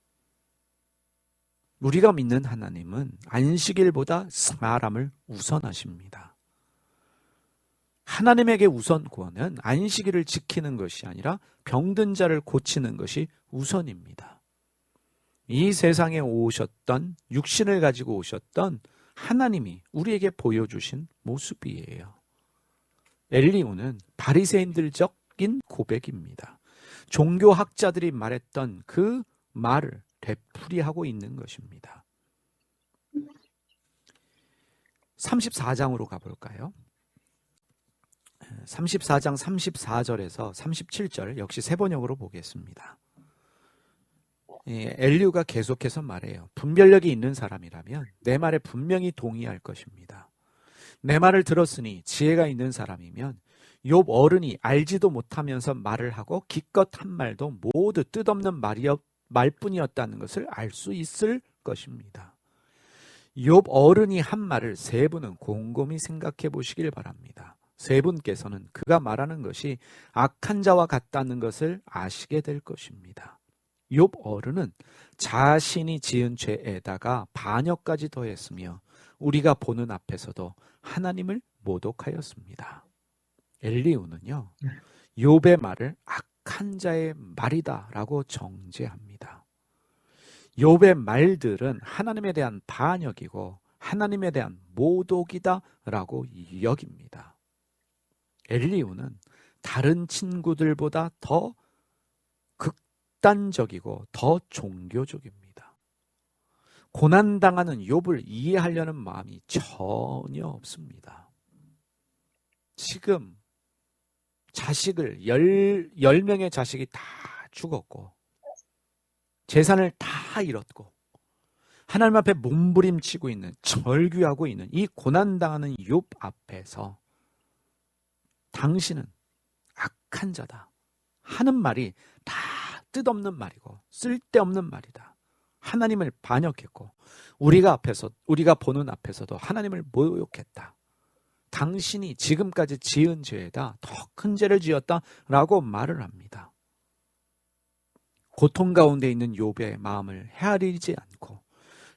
우리가 믿는 하나님은 안식일보다 사람을 우선하십니다. 하나님에게 우선권은 안식일을 지키는 것이 아니라 병든 자를 고치는 것이 우선입니다. 이 세상에 오셨던, 육신을 가지고 오셨던 하나님이 우리에게 보여주신 모습이에요. 엘리후는 바리새인들적인 고백입니다. 종교학자들이 말했던 그 말을 되풀이하고 있는 것입니다. 34장으로 가볼까요? 34장 34절에서 37절 역시 세 번역으로 보겠습니다. 엘리후가 계속해서 말해요. 분별력이 있는 사람이라면 내 말에 분명히 동의할 것입니다. 내 말을 들었으니 지혜가 있는 사람이면 욥 어른이 알지도 못하면서 말을 하고 기껏 한 말도 모두 뜻없는 말뿐이었다는 것을 알 수 있을 것입니다. 욥 어른이 한 말을 세 분은 곰곰이 생각해 보시길 바랍니다. 세 분께서는 그가 말하는 것이 악한 자와 같다는 것을 아시게 될 것입니다. 욥 어른은 자신이 지은 죄에다가 반역까지 더했으며 우리가 보는 앞에서도 하나님을 모독하였습니다. 엘리후는요, 욥의 말을 악한 자의 말이다라고 정죄합니다. 욥의 말들은 하나님에 대한 반역이고 하나님에 대한 모독이다라고 여깁니다. 엘리후는 다른 친구들보다 더 극단적이고 더 종교적입니다. 고난당하는 욥을 이해하려는 마음이 전혀 없습니다. 지금 자식을 10명의 자식이 다 죽었고 재산을 다 잃었고 하나님 앞에 몸부림치고 있는, 절규하고 있는 이 고난당하는 욥 앞에서 당신은 악한 자다 하는 말이 다 뜻없는 말이고 쓸데없는 말이다. 하나님을 반역했고 우리가 보는 앞에서도 하나님을 모욕했다. 당신이 지금까지 지은 죄에다 더 큰 죄를 지었다라고 말을 합니다. 고통 가운데 있는 욥의 마음을 헤아리지 않고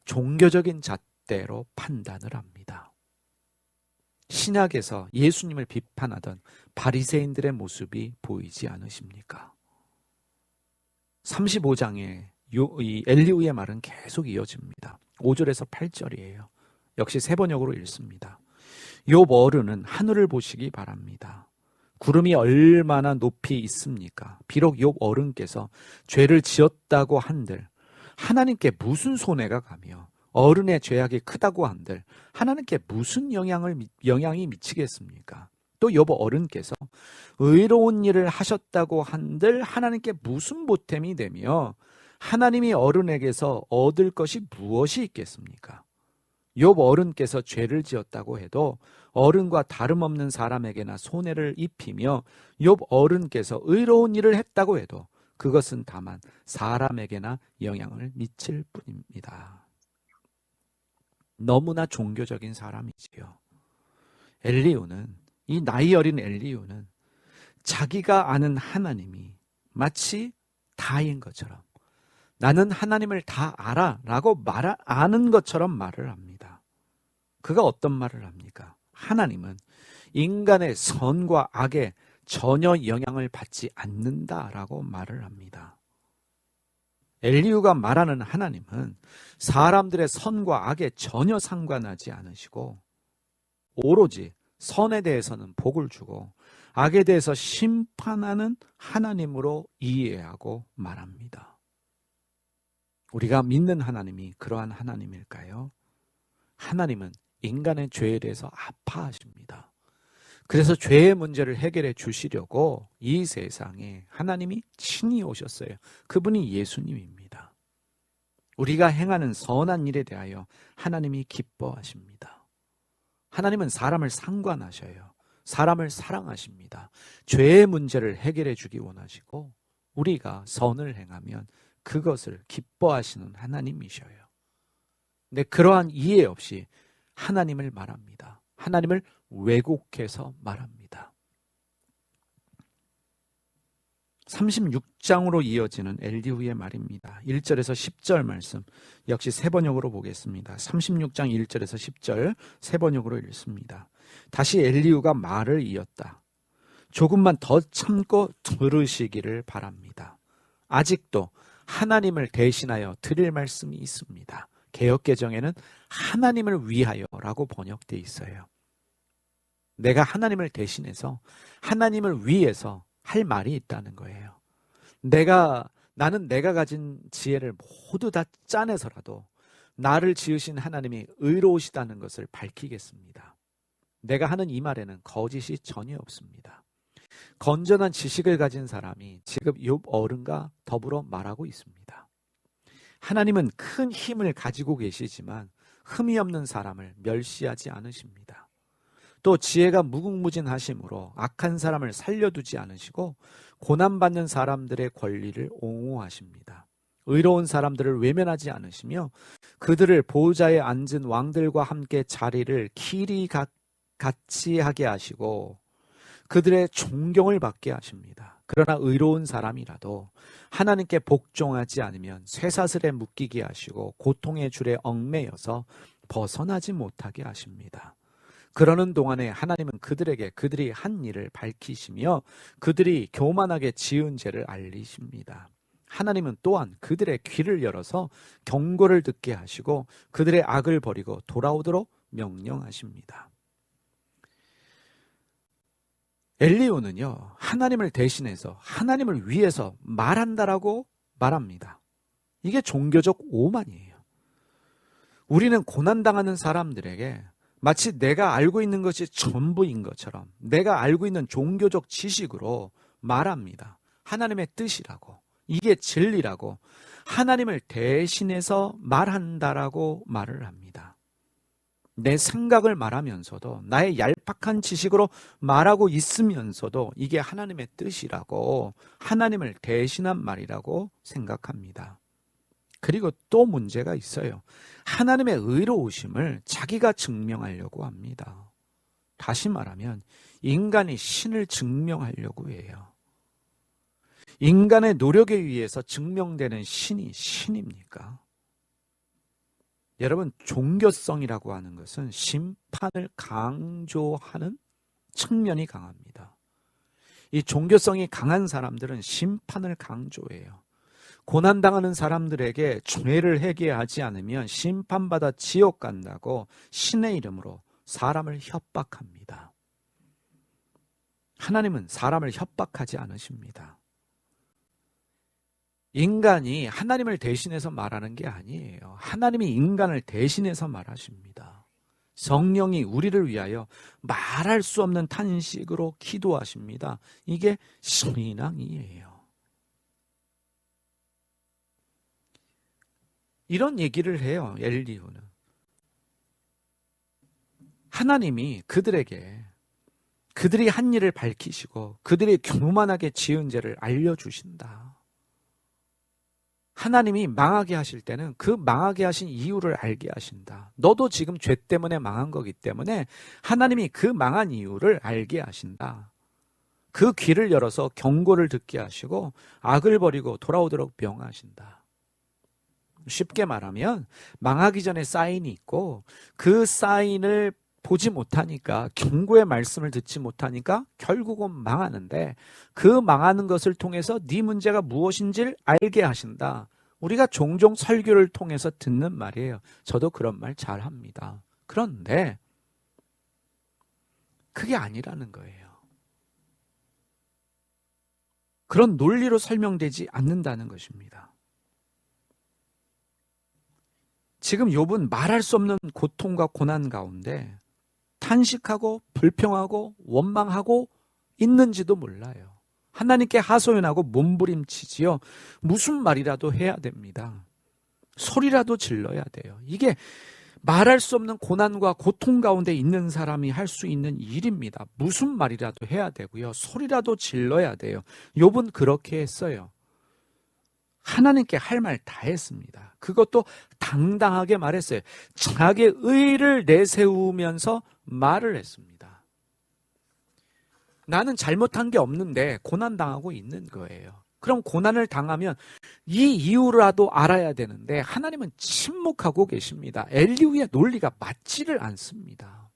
종교적인 잣대로 판단을 합니다. 신약에서 예수님을 비판하던 바리새인들의 모습이 보이지 않으십니까? 35장에 이 엘리후의 말은 계속 이어집니다. 5절에서 8절이에요. 역시 세 번역으로 읽습니다. 욥 어른은 하늘을 보시기 바랍니다. 구름이 얼마나 높이 있습니까? 비록 욥 어른께서 죄를 지었다고 한들 하나님께 무슨 손해가 가며 어른의 죄악이 크다고 한들 하나님께 무슨 영향이 미치겠습니까? 또 욥 어른께서 의로운 일을 하셨다고 한들 하나님께 무슨 보탬이 되며 하나님이 어른에게서 얻을 것이 무엇이 있겠습니까? 욥 어른께서 죄를 지었다고 해도 어른과 다름없는 사람에게나 손해를 입히며 욥 어른께서 의로운 일을 했다고 해도 그것은 다만 사람에게나 영향을 미칠 뿐입니다. 너무나 종교적인 사람이지요. 이 나이 어린 엘리후는 자기가 아는 하나님이 마치 다인 것처럼 나는 하나님을 다 알아 라고 아는 것처럼 말을 합니다. 그가 어떤 말을 합니까? 하나님은 인간의 선과 악에 전혀 영향을 받지 않는다라고 말을 합니다. 엘리후가 말하는 하나님은 사람들의 선과 악에 전혀 상관하지 않으시고 오로지 선에 대해서는 복을 주고 악에 대해서 심판하는 하나님으로 이해하고 말합니다. 우리가 믿는 하나님이 그러한 하나님일까요? 하나님은 인간의 죄에 대해서 아파하십니다. 그래서 죄의 문제를 해결해 주시려고 이 세상에 하나님이 친히 오셨어요. 그분이 예수님입니다. 우리가 행하는 선한 일에 대하여 하나님이 기뻐하십니다. 하나님은 사람을 상관하셔요. 사람을 사랑하십니다. 죄의 문제를 해결해 주기 원하시고 우리가 선을 행하면 그것을 기뻐하시는 하나님이셔요. 근데 그러한 이해 없이 하나님을 말합니다. 하나님을 왜곡해서 말합니다. 36장으로 이어지는 엘리후의 말입니다. 1절에서 10절 말씀 역시 세 번역으로 보겠습니다. 36장 1절에서 10절 세 번역으로 읽습니다. 다시 엘리후가 말을 이었다. 조금만 더 참고 들으시기를 바랍니다. 아직도 하나님을 대신하여 드릴 말씀이 있습니다. 개역개정에는 하나님을 위하여라고 번역되어 있어요. 내가 하나님을 대신해서 하나님을 위해서 할 말이 있다는 거예요. 나는 내가 가진 지혜를 모두 다 짜내서라도 나를 지으신 하나님이 의로우시다는 것을 밝히겠습니다. 내가 하는 이 말에는 거짓이 전혀 없습니다. 건전한 지식을 가진 사람이 지금 욥 어른과 더불어 말하고 있습니다. 하나님은 큰 힘을 가지고 계시지만 흠이 없는 사람을 멸시하지 않으십니다. 또 지혜가 무궁무진하심으로 악한 사람을 살려두지 않으시고 고난받는 사람들의 권리를 옹호하십니다. 의로운 사람들을 외면하지 않으시며 그들을 보좌에 앉은 왕들과 함께 자리를 길이 같이 하게 하시고 그들의 존경을 받게 하십니다. 그러나 의로운 사람이라도 하나님께 복종하지 않으면 쇠사슬에 묶이게 하시고 고통의 줄에 얽매여서 벗어나지 못하게 하십니다. 그러는 동안에 하나님은 그들에게 그들이 한 일을 밝히시며 그들이 교만하게 지은 죄를 알리십니다. 하나님은 또한 그들의 귀를 열어서 경고를 듣게 하시고 그들의 악을 버리고 돌아오도록 명령하십니다. 엘리후는요, 하나님을 대신해서 하나님을 위해서 말한다라고 말합니다. 이게 종교적 오만이에요. 우리는 고난당하는 사람들에게 마치 내가 알고 있는 것이 전부인 것처럼 내가 알고 있는 종교적 지식으로 말합니다. 하나님의 뜻이라고, 이게 진리라고 하나님을 대신해서 말한다라고 말을 합니다. 내 생각을 말하면서도 나의 얄팍한 지식으로 말하고 있으면서도 이게 하나님의 뜻이라고 하나님을 대신한 말이라고 생각합니다. 그리고 또 문제가 있어요. 하나님의 의로우심을 자기가 증명하려고 합니다. 다시 말하면 인간이 신을 증명하려고 해요. 인간의 노력에 의해서 증명되는 신이 신입니까? 여러분, 종교성이라고 하는 것은 심판을 강조하는 측면이 강합니다. 이 종교성이 강한 사람들은 심판을 강조해요. 고난당하는 사람들에게 죄를 회개하지 않으면 심판받아 지옥 간다고 신의 이름으로 사람을 협박합니다. 하나님은 사람을 협박하지 않으십니다. 인간이 하나님을 대신해서 말하는 게 아니에요. 하나님이 인간을 대신해서 말하십니다. 성령이 우리를 위하여 말할 수 없는 탄식으로 기도하십니다. 이게 신앙이에요. 이런 얘기를 해요, 엘리후는. 하나님이 그들에게 그들이 한 일을 밝히시고 그들이 교만하게 지은 죄를 알려주신다. 하나님이 망하게 하실 때는 그 망하게 하신 이유를 알게 하신다. 너도 지금 죄 때문에 망한 거기 때문에 하나님이 그 망한 이유를 알게 하신다. 그 귀를 열어서 경고를 듣게 하시고 악을 버리고 돌아오도록 명하신다. 쉽게 말하면 망하기 전에 사인이 있고 그 사인을 보지 못하니까, 경고의 말씀을 듣지 못하니까 결국은 망하는데, 그 망하는 것을 통해서 네 문제가 무엇인지를 알게 하신다. 우리가 종종 설교를 통해서 듣는 말이에요. 저도 그런 말 잘합니다. 그런데 그게 아니라는 거예요. 그런 논리로 설명되지 않는다는 것입니다. 지금 욥은 말할 수 없는 고통과 고난 가운데 탄식하고 불평하고 원망하고 있는지도 몰라요. 하나님께 하소연하고 몸부림치지요. 무슨 말이라도 해야 됩니다. 소리라도 질러야 돼요. 이게 말할 수 없는 고난과 고통 가운데 있는 사람이 할 수 있는 일입니다. 무슨 말이라도 해야 되고요. 소리라도 질러야 돼요. 욥은 그렇게 했어요. 하나님께 할 말 다 했습니다. 그것도 당당하게 말했어요. 자기의 의를 내세우면서 말을 했습니다. 나는 잘못한 게 없는데 고난당하고 있는 거예요. 그럼 고난을 당하면 이 이유라도 알아야 되는데 하나님은 침묵하고 계십니다. 엘리후의 논리가 맞지를 않습니다.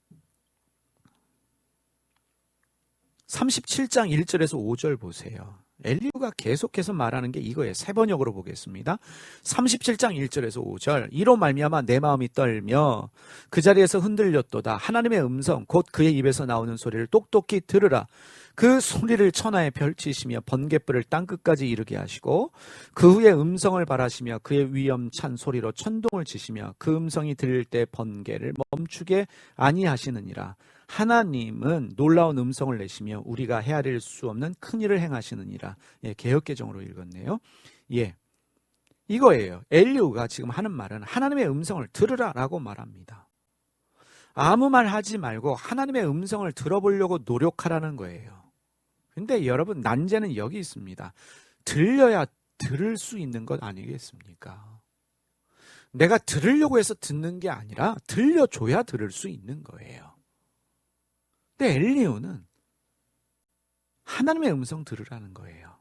37장 1절에서 5절 보세요. 엘리후가 계속해서 말하는 게 이거예요. 세 번역으로 보겠습니다. 37장 1절에서 5절. 이로 말미암아 내 마음이 떨며 그 자리에서 흔들렸도다. 하나님의 음성 곧 그의 입에서 나오는 소리를 똑똑히 들으라. 그 소리를 천하에 펼치시며 번갯불을 땅끝까지 이르게 하시고 그 후에 음성을 발하시며 그의 위엄찬 소리로 천둥을 치시며 그 음성이 들릴 때 번개를 멈추게 아니하시느니라. 하나님은 놀라운 음성을 내시며 우리가 헤아릴 수 없는 큰 일을 행하시느니라. 예, 개역개정으로 읽었네요. 예, 이거예요. 엘리후가 지금 하는 말은 하나님의 음성을 들으라라고 말합니다. 아무 말 하지 말고 하나님의 음성을 들어보려고 노력하라는 거예요. 근데 여러분, 난제는 여기 있습니다. 들려야 들을 수 있는 것 아니겠습니까? 내가 들으려고 해서 듣는 게 아니라 들려줘야 들을 수 있는 거예요. 근데 엘리후는 하나님의 음성 들으라는 거예요.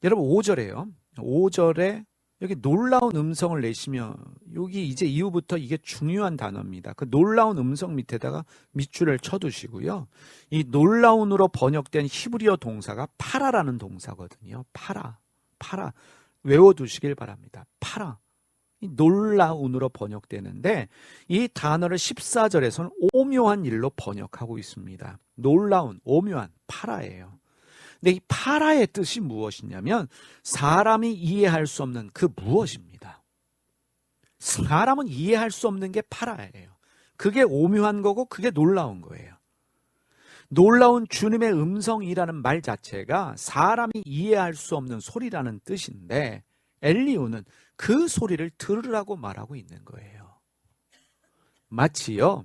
여러분 5절에요. 5절에 여기 놀라운 음성을 내시며, 여기 이제 이후부터 이게 중요한 단어입니다. 그 놀라운 음성 밑에다가 밑줄을 쳐두시고요. 이 놀라운으로 번역된 히브리어 동사가 파라라는 동사거든요. 파라. 외워두시길 바랍니다. 파라. 이 놀라운으로 번역되는데 이 단어를 14절에서는 오묘한 일로 번역하고 있습니다. 놀라운, 오묘한, 파라예요. 근데 이 파라의 뜻이 무엇이냐면 사람이 이해할 수 없는 그 무엇입니다. 사람은 이해할 수 없는 게 파라예요. 그게 오묘한 거고 그게 놀라운 거예요. 놀라운 주님의 음성이라는 말 자체가 사람이 이해할 수 없는 소리라는 뜻인데 엘리후는 그 소리를 들으라고 말하고 있는 거예요. 마치요,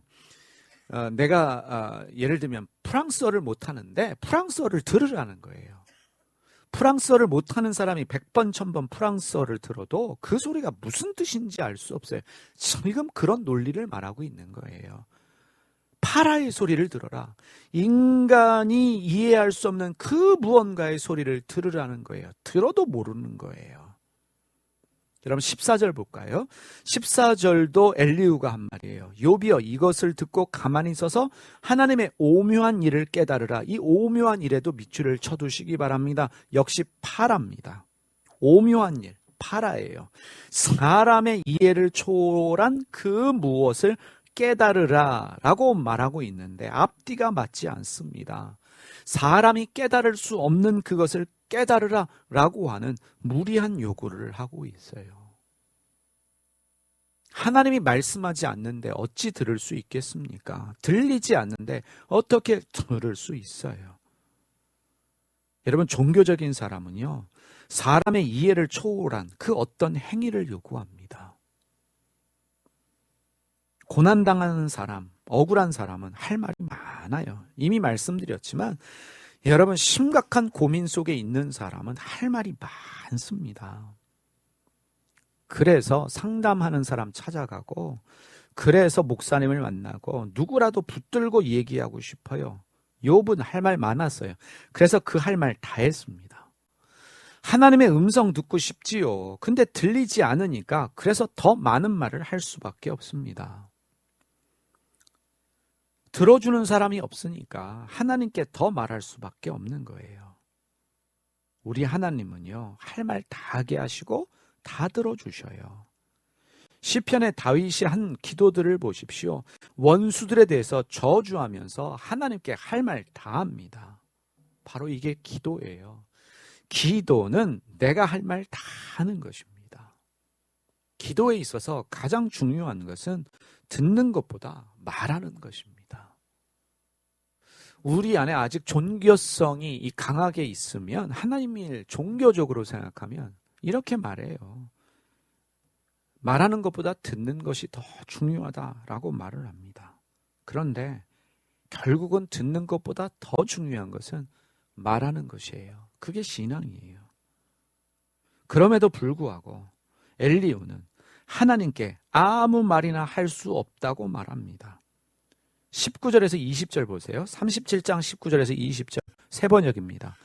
내가 예를 들면 프랑스어를 못하는데 프랑스어를 들으라는 거예요. 프랑스어를 못하는 사람이 100번 1000번 프랑스어를 들어도 그 소리가 무슨 뜻인지 알 수 없어요. 지금 그런 논리를 말하고 있는 거예요. 파라의 소리를 들어라. 인간이 이해할 수 없는 그 무언가의 소리를 들으라는 거예요. 들어도 모르는 거예요. 여러분 14절 볼까요? 14절도 엘리후가 한 말이에요. 욥이여 이것을 듣고 가만히 서서 하나님의 오묘한 일을 깨달으라. 이 오묘한 일에도 밑줄을 쳐두시기 바랍니다. 역시 파라입니다. 오묘한 일, 파라예요. 사람의 이해를 초월한 그 무엇을 깨달으라 라고 말하고 있는데 앞뒤가 맞지 않습니다. 사람이 깨달을 수 없는 그것을 깨달으라 라고 하는 무리한 요구를 하고 있어요. 하나님이 말씀하지 않는데 어찌 들을 수 있겠습니까? 들리지 않는데 어떻게 들을 수 있어요? 여러분, 종교적인 사람은요, 사람의 이해를 초월한 그 어떤 행위를 요구합니다. 고난당하는 사람, 억울한 사람은 할 말이 많아요. 이미 말씀드렸지만 여러분, 심각한 고민 속에 있는 사람은 할 말이 많습니다. 그래서 상담하는 사람 찾아가고, 그래서 목사님을 만나고 누구라도 붙들고 얘기하고 싶어요. 욥은 할 말 많았어요. 그래서 그 할 말 다 했습니다. 하나님의 음성 듣고 싶지요. 근데 들리지 않으니까 그래서 더 많은 말을 할 수밖에 없습니다. 들어주는 사람이 없으니까 하나님께 더 말할 수밖에 없는 거예요. 우리 하나님은요, 할 말 다 하게 하시고 다 들어주셔요. 시편의 다윗이 한 기도들을 보십시오. 원수들에 대해서 저주하면서 하나님께 할 말 다 합니다. 바로 이게 기도예요. 기도는 내가 할 말 다 하는 것입니다. 기도에 있어서 가장 중요한 것은 듣는 것보다 말하는 것입니다. 우리 안에 아직 종교성이 강하게 있으면, 하나님을 종교적으로 생각하면 이렇게 말해요. 말하는 것보다 듣는 것이 더 중요하다라고 말을 합니다. 그런데 결국은 듣는 것보다 더 중요한 것은 말하는 것이에요. 그게 신앙이에요. 그럼에도 불구하고 엘리후는 하나님께 아무 말이나 할 수 없다고 말합니다. 19절에서 20절 보세요. 37장 19절에서 20절 세 번역입니다.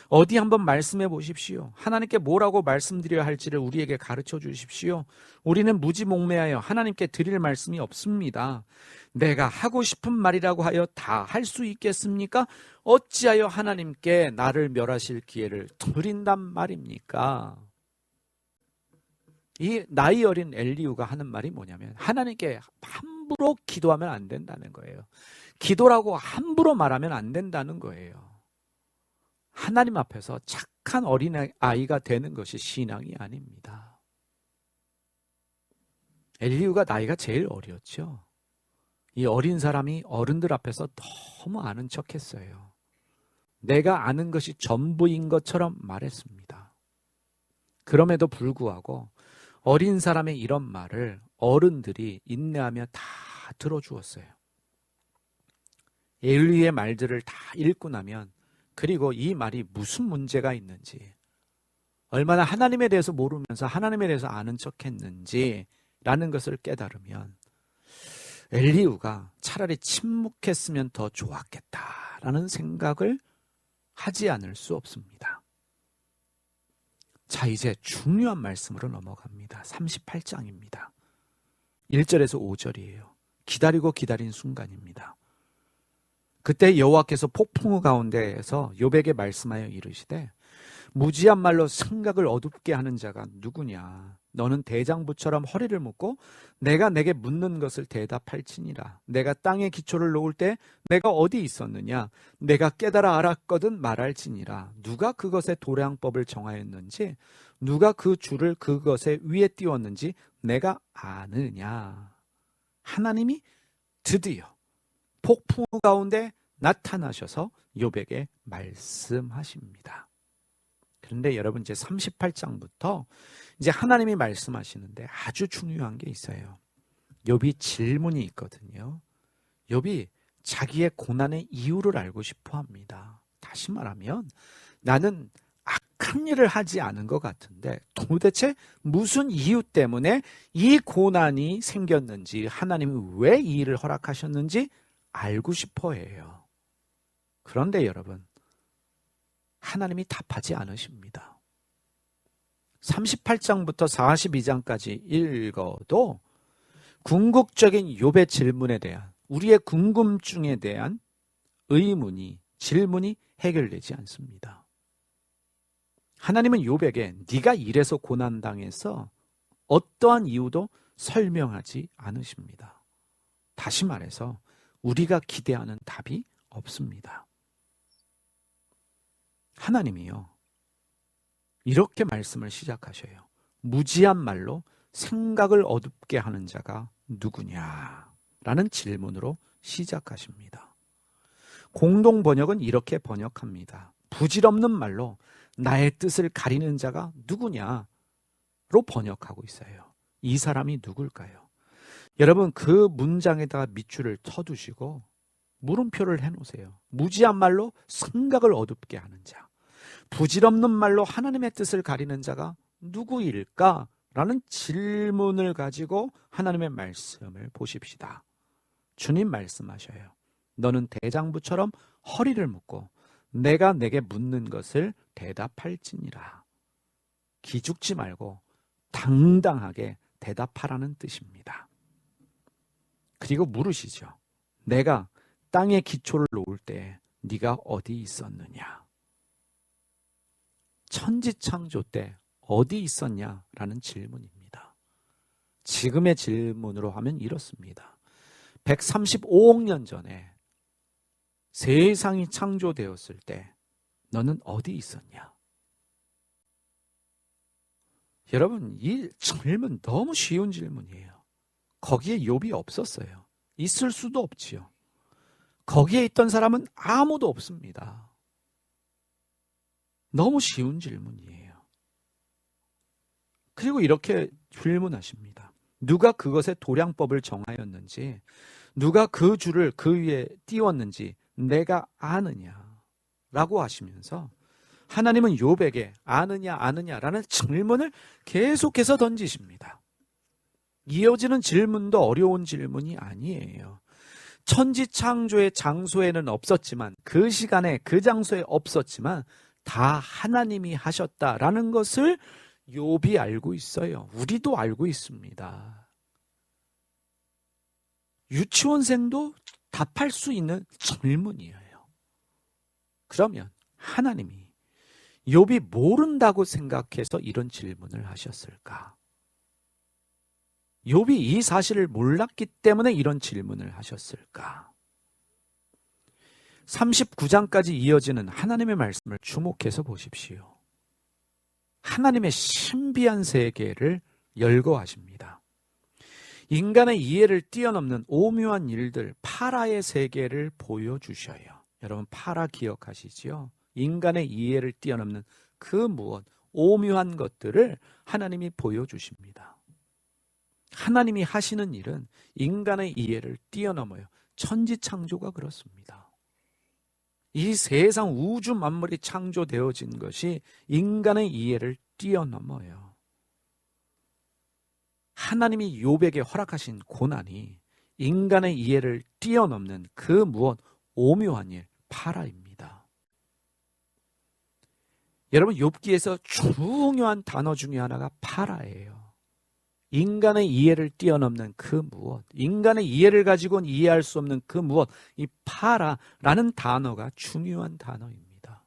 어디 한번 말씀해 보십시오. 하나님께 뭐라고 말씀드려야 할지를 우리에게 가르쳐 주십시오. 우리는 무지몽매하여 하나님께 드릴 말씀이 없습니다. 내가 하고 싶은 말이라고 하여 다 할 수 있겠습니까? 어찌하여 하나님께 나를 멸하실 기회를 드린단 말입니까? 이 나이 어린 엘리후가 하는 말이 뭐냐면, 하나님께 함부로 기도하면 안 된다는 거예요. 기도라고 함부로 말하면 안 된다는 거예요. 하나님 앞에서 착한 어린아이가 되는 것이 신앙이 아닙니다. 엘리후가 나이가 제일 어렸죠. 이 어린 사람이 어른들 앞에서 너무 아는 척했어요. 내가 아는 것이 전부인 것처럼 말했습니다. 그럼에도 불구하고 어린 사람의 이런 말을 어른들이 인내하며 다 들어주었어요. 엘리후의 말들을 다 읽고 나면, 그리고 이 말이 무슨 문제가 있는지, 얼마나 하나님에 대해서 모르면서 하나님에 대해서 아는 척했는지 라는 것을 깨달으면 엘리후가 차라리 침묵했으면 더 좋았겠다라는 생각을 하지 않을 수 없습니다. 자, 이제 중요한 말씀으로 넘어갑니다. 38장입니다. 1절에서 5절이에요. 기다리고 기다린 순간입니다. 그때 여호와께서 폭풍우 가운데에서 욥에게 말씀하여 이르시되, 무지한 말로 생각을 어둡게 하는 자가 누구냐? 너는 대장부처럼 허리를 묶고 내가 내게 묻는 것을 대답할지니라. 내가 땅에 기초를 놓을 때 내가 어디 있었느냐? 내가 깨달아 알았거든 말할지니라. 누가 그것의 도량법을 정하였는지, 누가 그 줄을 그것의 위에 띄웠는지 내가 아느냐? 하나님이 드디어 폭풍 가운데 나타나셔서 욥에게 말씀하십니다. 그런데 여러분, 이제 38장부터 이제 하나님이 말씀하시는데 아주 중요한 게 있어요. 욥이 질문이 있거든요. 욥이 자기의 고난의 이유를 알고 싶어 합니다. 다시 말하면, 나는 악한 일을 하지 않은 것 같은데 도대체 무슨 이유 때문에 이 고난이 생겼는지, 하나님이 왜 이 일을 허락하셨는지 알고 싶어 해요. 그런데 여러분, 하나님이 답하지 않으십니다. 38장부터 42장까지 읽어도 궁극적인 욥의 질문에 대한, 우리의 궁금증에 대한 질문이 해결되지 않습니다. 하나님은 욥에게 네가 이래서 고난당해서 어떠한 이유도 설명하지 않으십니다. 다시 말해서 우리가 기대하는 답이 없습니다. 하나님이요, 이렇게 말씀을 시작하셔요. 무지한 말로 생각을 어둡게 하는 자가 누구냐? 라는 질문으로 시작하십니다. 공동 번역은 이렇게 번역합니다. 부질없는 말로 나의 뜻을 가리는 자가 누구냐로 번역하고 있어요. 이 사람이 누굴까요? 여러분, 그 문장에다가 밑줄을 쳐두시고 물음표를 해놓으세요. 무지한 말로 생각을 어둡게 하는 자, 부질없는 말로 하나님의 뜻을 가리는 자가 누구일까? 라는 질문을 가지고 하나님의 말씀을 보십시다. 주님 말씀하셔요. 너는 대장부처럼 허리를 묶고 내가 내게 묻는 것을 대답할지니라. 기죽지 말고 당당하게 대답하라는 뜻입니다. 그리고 물으시죠. 내가 땅의 기초를 놓을 때 네가 어디 있었느냐? 천지창조 때 어디 있었냐라는 질문입니다. 지금의 질문으로 하면 이렇습니다. 135억 년 전에 세상이 창조되었을 때 너는 어디 있었냐? 여러분, 이 질문 너무 쉬운 질문이에요. 거기에 욥이 없었어요. 있을 수도 없지요. 거기에 있던 사람은 아무도 없습니다. 너무 쉬운 질문이에요. 그리고 이렇게 질문하십니다. 누가 그것의 도량법을 정하였는지, 누가 그 줄을 그 위에 띄웠는지 내가 아느냐? 라고 하시면서 하나님은 욥에게 아느냐라는 질문을 계속해서 던지십니다. 이어지는 질문도 어려운 질문이 아니에요. 천지창조의 장소에는 없었지만, 그 시간에 그 장소에 없었지만 다 하나님이 하셨다라는 것을 욥이 알고 있어요. 우리도 알고 있습니다. 유치원생도 답할 수 있는 질문이에요. 그러면 하나님이 욥이 모른다고 생각해서 이런 질문을 하셨을까? 욥이 이 사실을 몰랐기 때문에 이런 질문을 하셨을까? 39장까지 이어지는 하나님의 말씀을 주목해서 보십시오. 하나님의 신비한 세계를 열거하십니다. 인간의 이해를 뛰어넘는 오묘한 일들, 파라의 세계를 보여주셔요. 여러분, 파라 기억하시지요? 인간의 이해를 뛰어넘는 그 무엇, 오묘한 것들을 하나님이 보여주십니다. 하나님이 하시는 일은 인간의 이해를 뛰어넘어요. 천지창조가 그렇습니다. 이 세상 우주 만물이 창조되어진 것이 인간의 이해를 뛰어넘어요. 하나님이 욥에게 허락하신 고난이 인간의 이해를 뛰어넘는 그 무엇, 오묘한 일, 파라입니다. 여러분, 욥기에서 중요한 단어 중에 하나가 파라예요. 인간의 이해를 뛰어넘는 그 무엇, 인간의 이해를 가지고는 이해할 수 없는 그 무엇, 이 파라라는 단어가 중요한 단어입니다.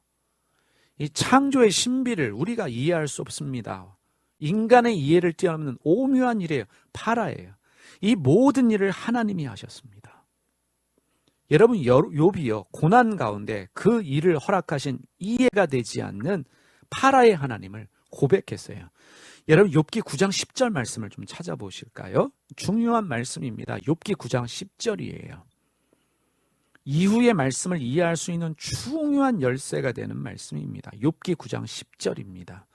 이 창조의 신비를 우리가 이해할 수 없습니다. 인간의 이해를 뛰어넘는 오묘한 일이에요. 파라예요. 이 모든 일을 하나님이 하셨습니다. 여러분, 욥이요, 고난 가운데 그 일을 허락하신 이해가 되지 않는 파라의 하나님을 고백했어요. 여러분, 욥기 9장 10절 말씀을 좀 찾아보실까요? 중요한 말씀입니다. 욥기 9장 10절이에요. 이후의 말씀을 이해할 수 있는 중요한 열쇠가 되는 말씀입니다. 욥기 9장 10절입니다.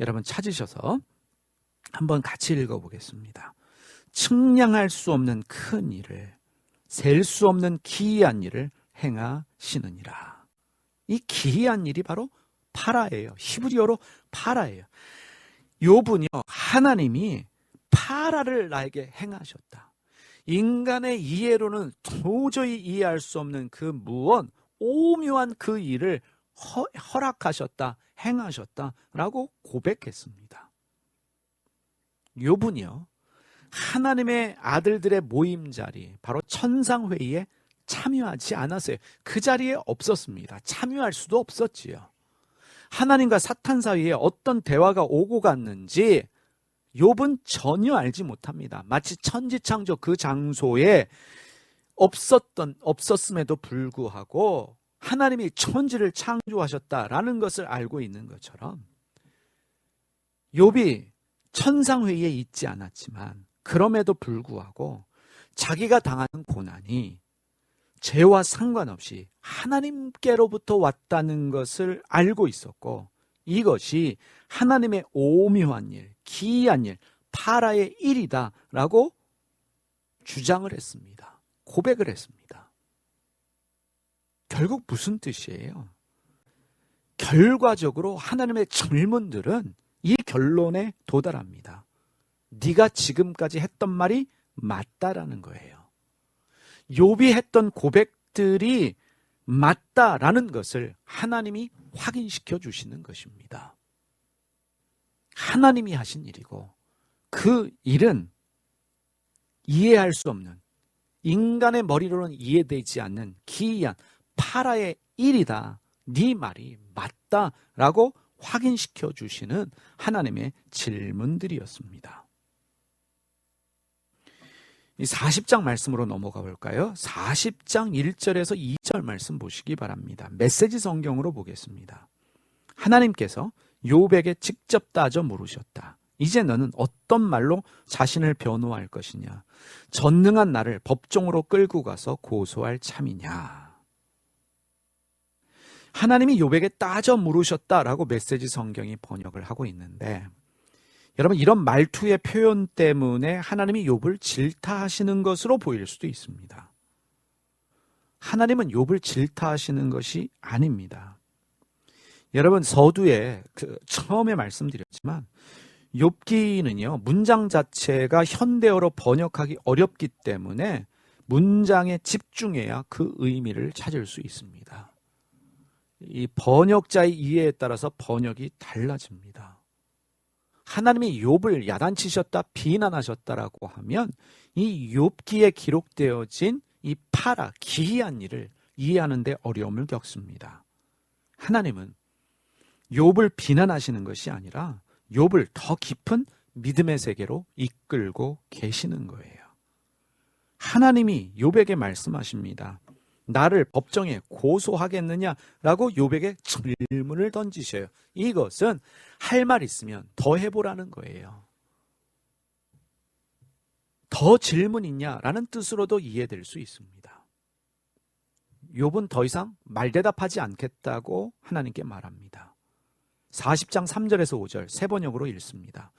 여러분 찾으셔서 한번 같이 읽어보겠습니다. 측량할 수 없는 큰 일을, 셀 수 없는 기이한 일을 행하시느니라. 이 기이한 일이 바로 파라예요. 히브리어로 파라예요. 욥은요, 하나님이 파라를 나에게 행하셨다. 인간의 이해로는 도저히 이해할 수 없는 그 무언, 오묘한 그 일을 허락하셨다, 행하셨다라고 고백했습니다. 욥은요, 하나님의 아들들의 모임 자리, 바로 천상회의에 참여하지 않았어요. 그 자리에 없었습니다. 참여할 수도 없었지요. 하나님과 사탄 사이에 어떤 대화가 오고 갔는지 욥은 전혀 알지 못합니다. 마치 천지창조 그 장소에 없었음에도 불구하고 하나님이 천지를 창조하셨다라는 것을 알고 있는 것처럼 욥이 천상회의에 있지 않았지만 그럼에도 불구하고 자기가 당하는 고난이 죄와 상관없이 하나님께로부터 왔다는 것을 알고 있었고, 이것이 하나님의 오묘한 일, 기이한 일, 파라의 일이다라고 주장을 했습니다. 고백을 했습니다. 결국 무슨 뜻이에요? 결과적으로 하나님의 질문들은 이 결론에 도달합니다. 네가 지금까지 했던 말이 맞다라는 거예요. 욥이 했던 고백들이 맞다라는 것을 하나님이 확인시켜 주시는 것입니다. 하나님이 하신 일이고 그 일은 이해할 수 없는 인간의 머리로는 이해되지 않는 기이한 파라의 일이다. 네 말이 맞다라고 확인시켜 주시는 하나님의 질문들이었습니다. 이 40장 말씀으로 넘어가 볼까요? 40장 1절에서 2절 말씀 보시기 바랍니다. 메시지 성경으로 보겠습니다. 하나님께서 욥에게 직접 따져 물으셨다. 이제 너는 어떤 말로 자신을 변호할 것이냐? 전능한 나를 법정으로 끌고 가서 고소할 참이냐? 하나님이 욥에게 따져 물으셨다라고 메시지 성경이 번역을 하고 있는데, 여러분, 이런 말투의 표현 때문에 하나님이 욥을 질타하시는 것으로 보일 수도 있습니다. 하나님은 욥을 질타하시는 것이 아닙니다. 여러분, 서두에 처음에 말씀드렸지만 욥기는요, 문장 자체가 현대어로 번역하기 어렵기 때문에 문장에 집중해야 그 의미를 찾을 수 있습니다. 이 번역자의 이해에 따라서 번역이 달라집니다. 하나님이 욥을 야단치셨다, 비난하셨다라고 하면 이 욥기에 기록되어진 이 파라, 기이한 일을 이해하는 데 어려움을 겪습니다. 하나님은 욥을 비난하시는 것이 아니라 욥을 더 깊은 믿음의 세계로 이끌고 계시는 거예요. 하나님이 욥에게 말씀하십니다. 나를 법정에 고소하겠느냐라고 욥에게 질문을 던지셔요. 이것은 할 말 있으면 더 해보라는 거예요. 더 질문 있냐라는 뜻으로도 이해될 수 있습니다. 욥은 더 이상 말대답하지 않겠다고 하나님께 말합니다. 40장 3절에서 5절 세 번역으로 읽습니다.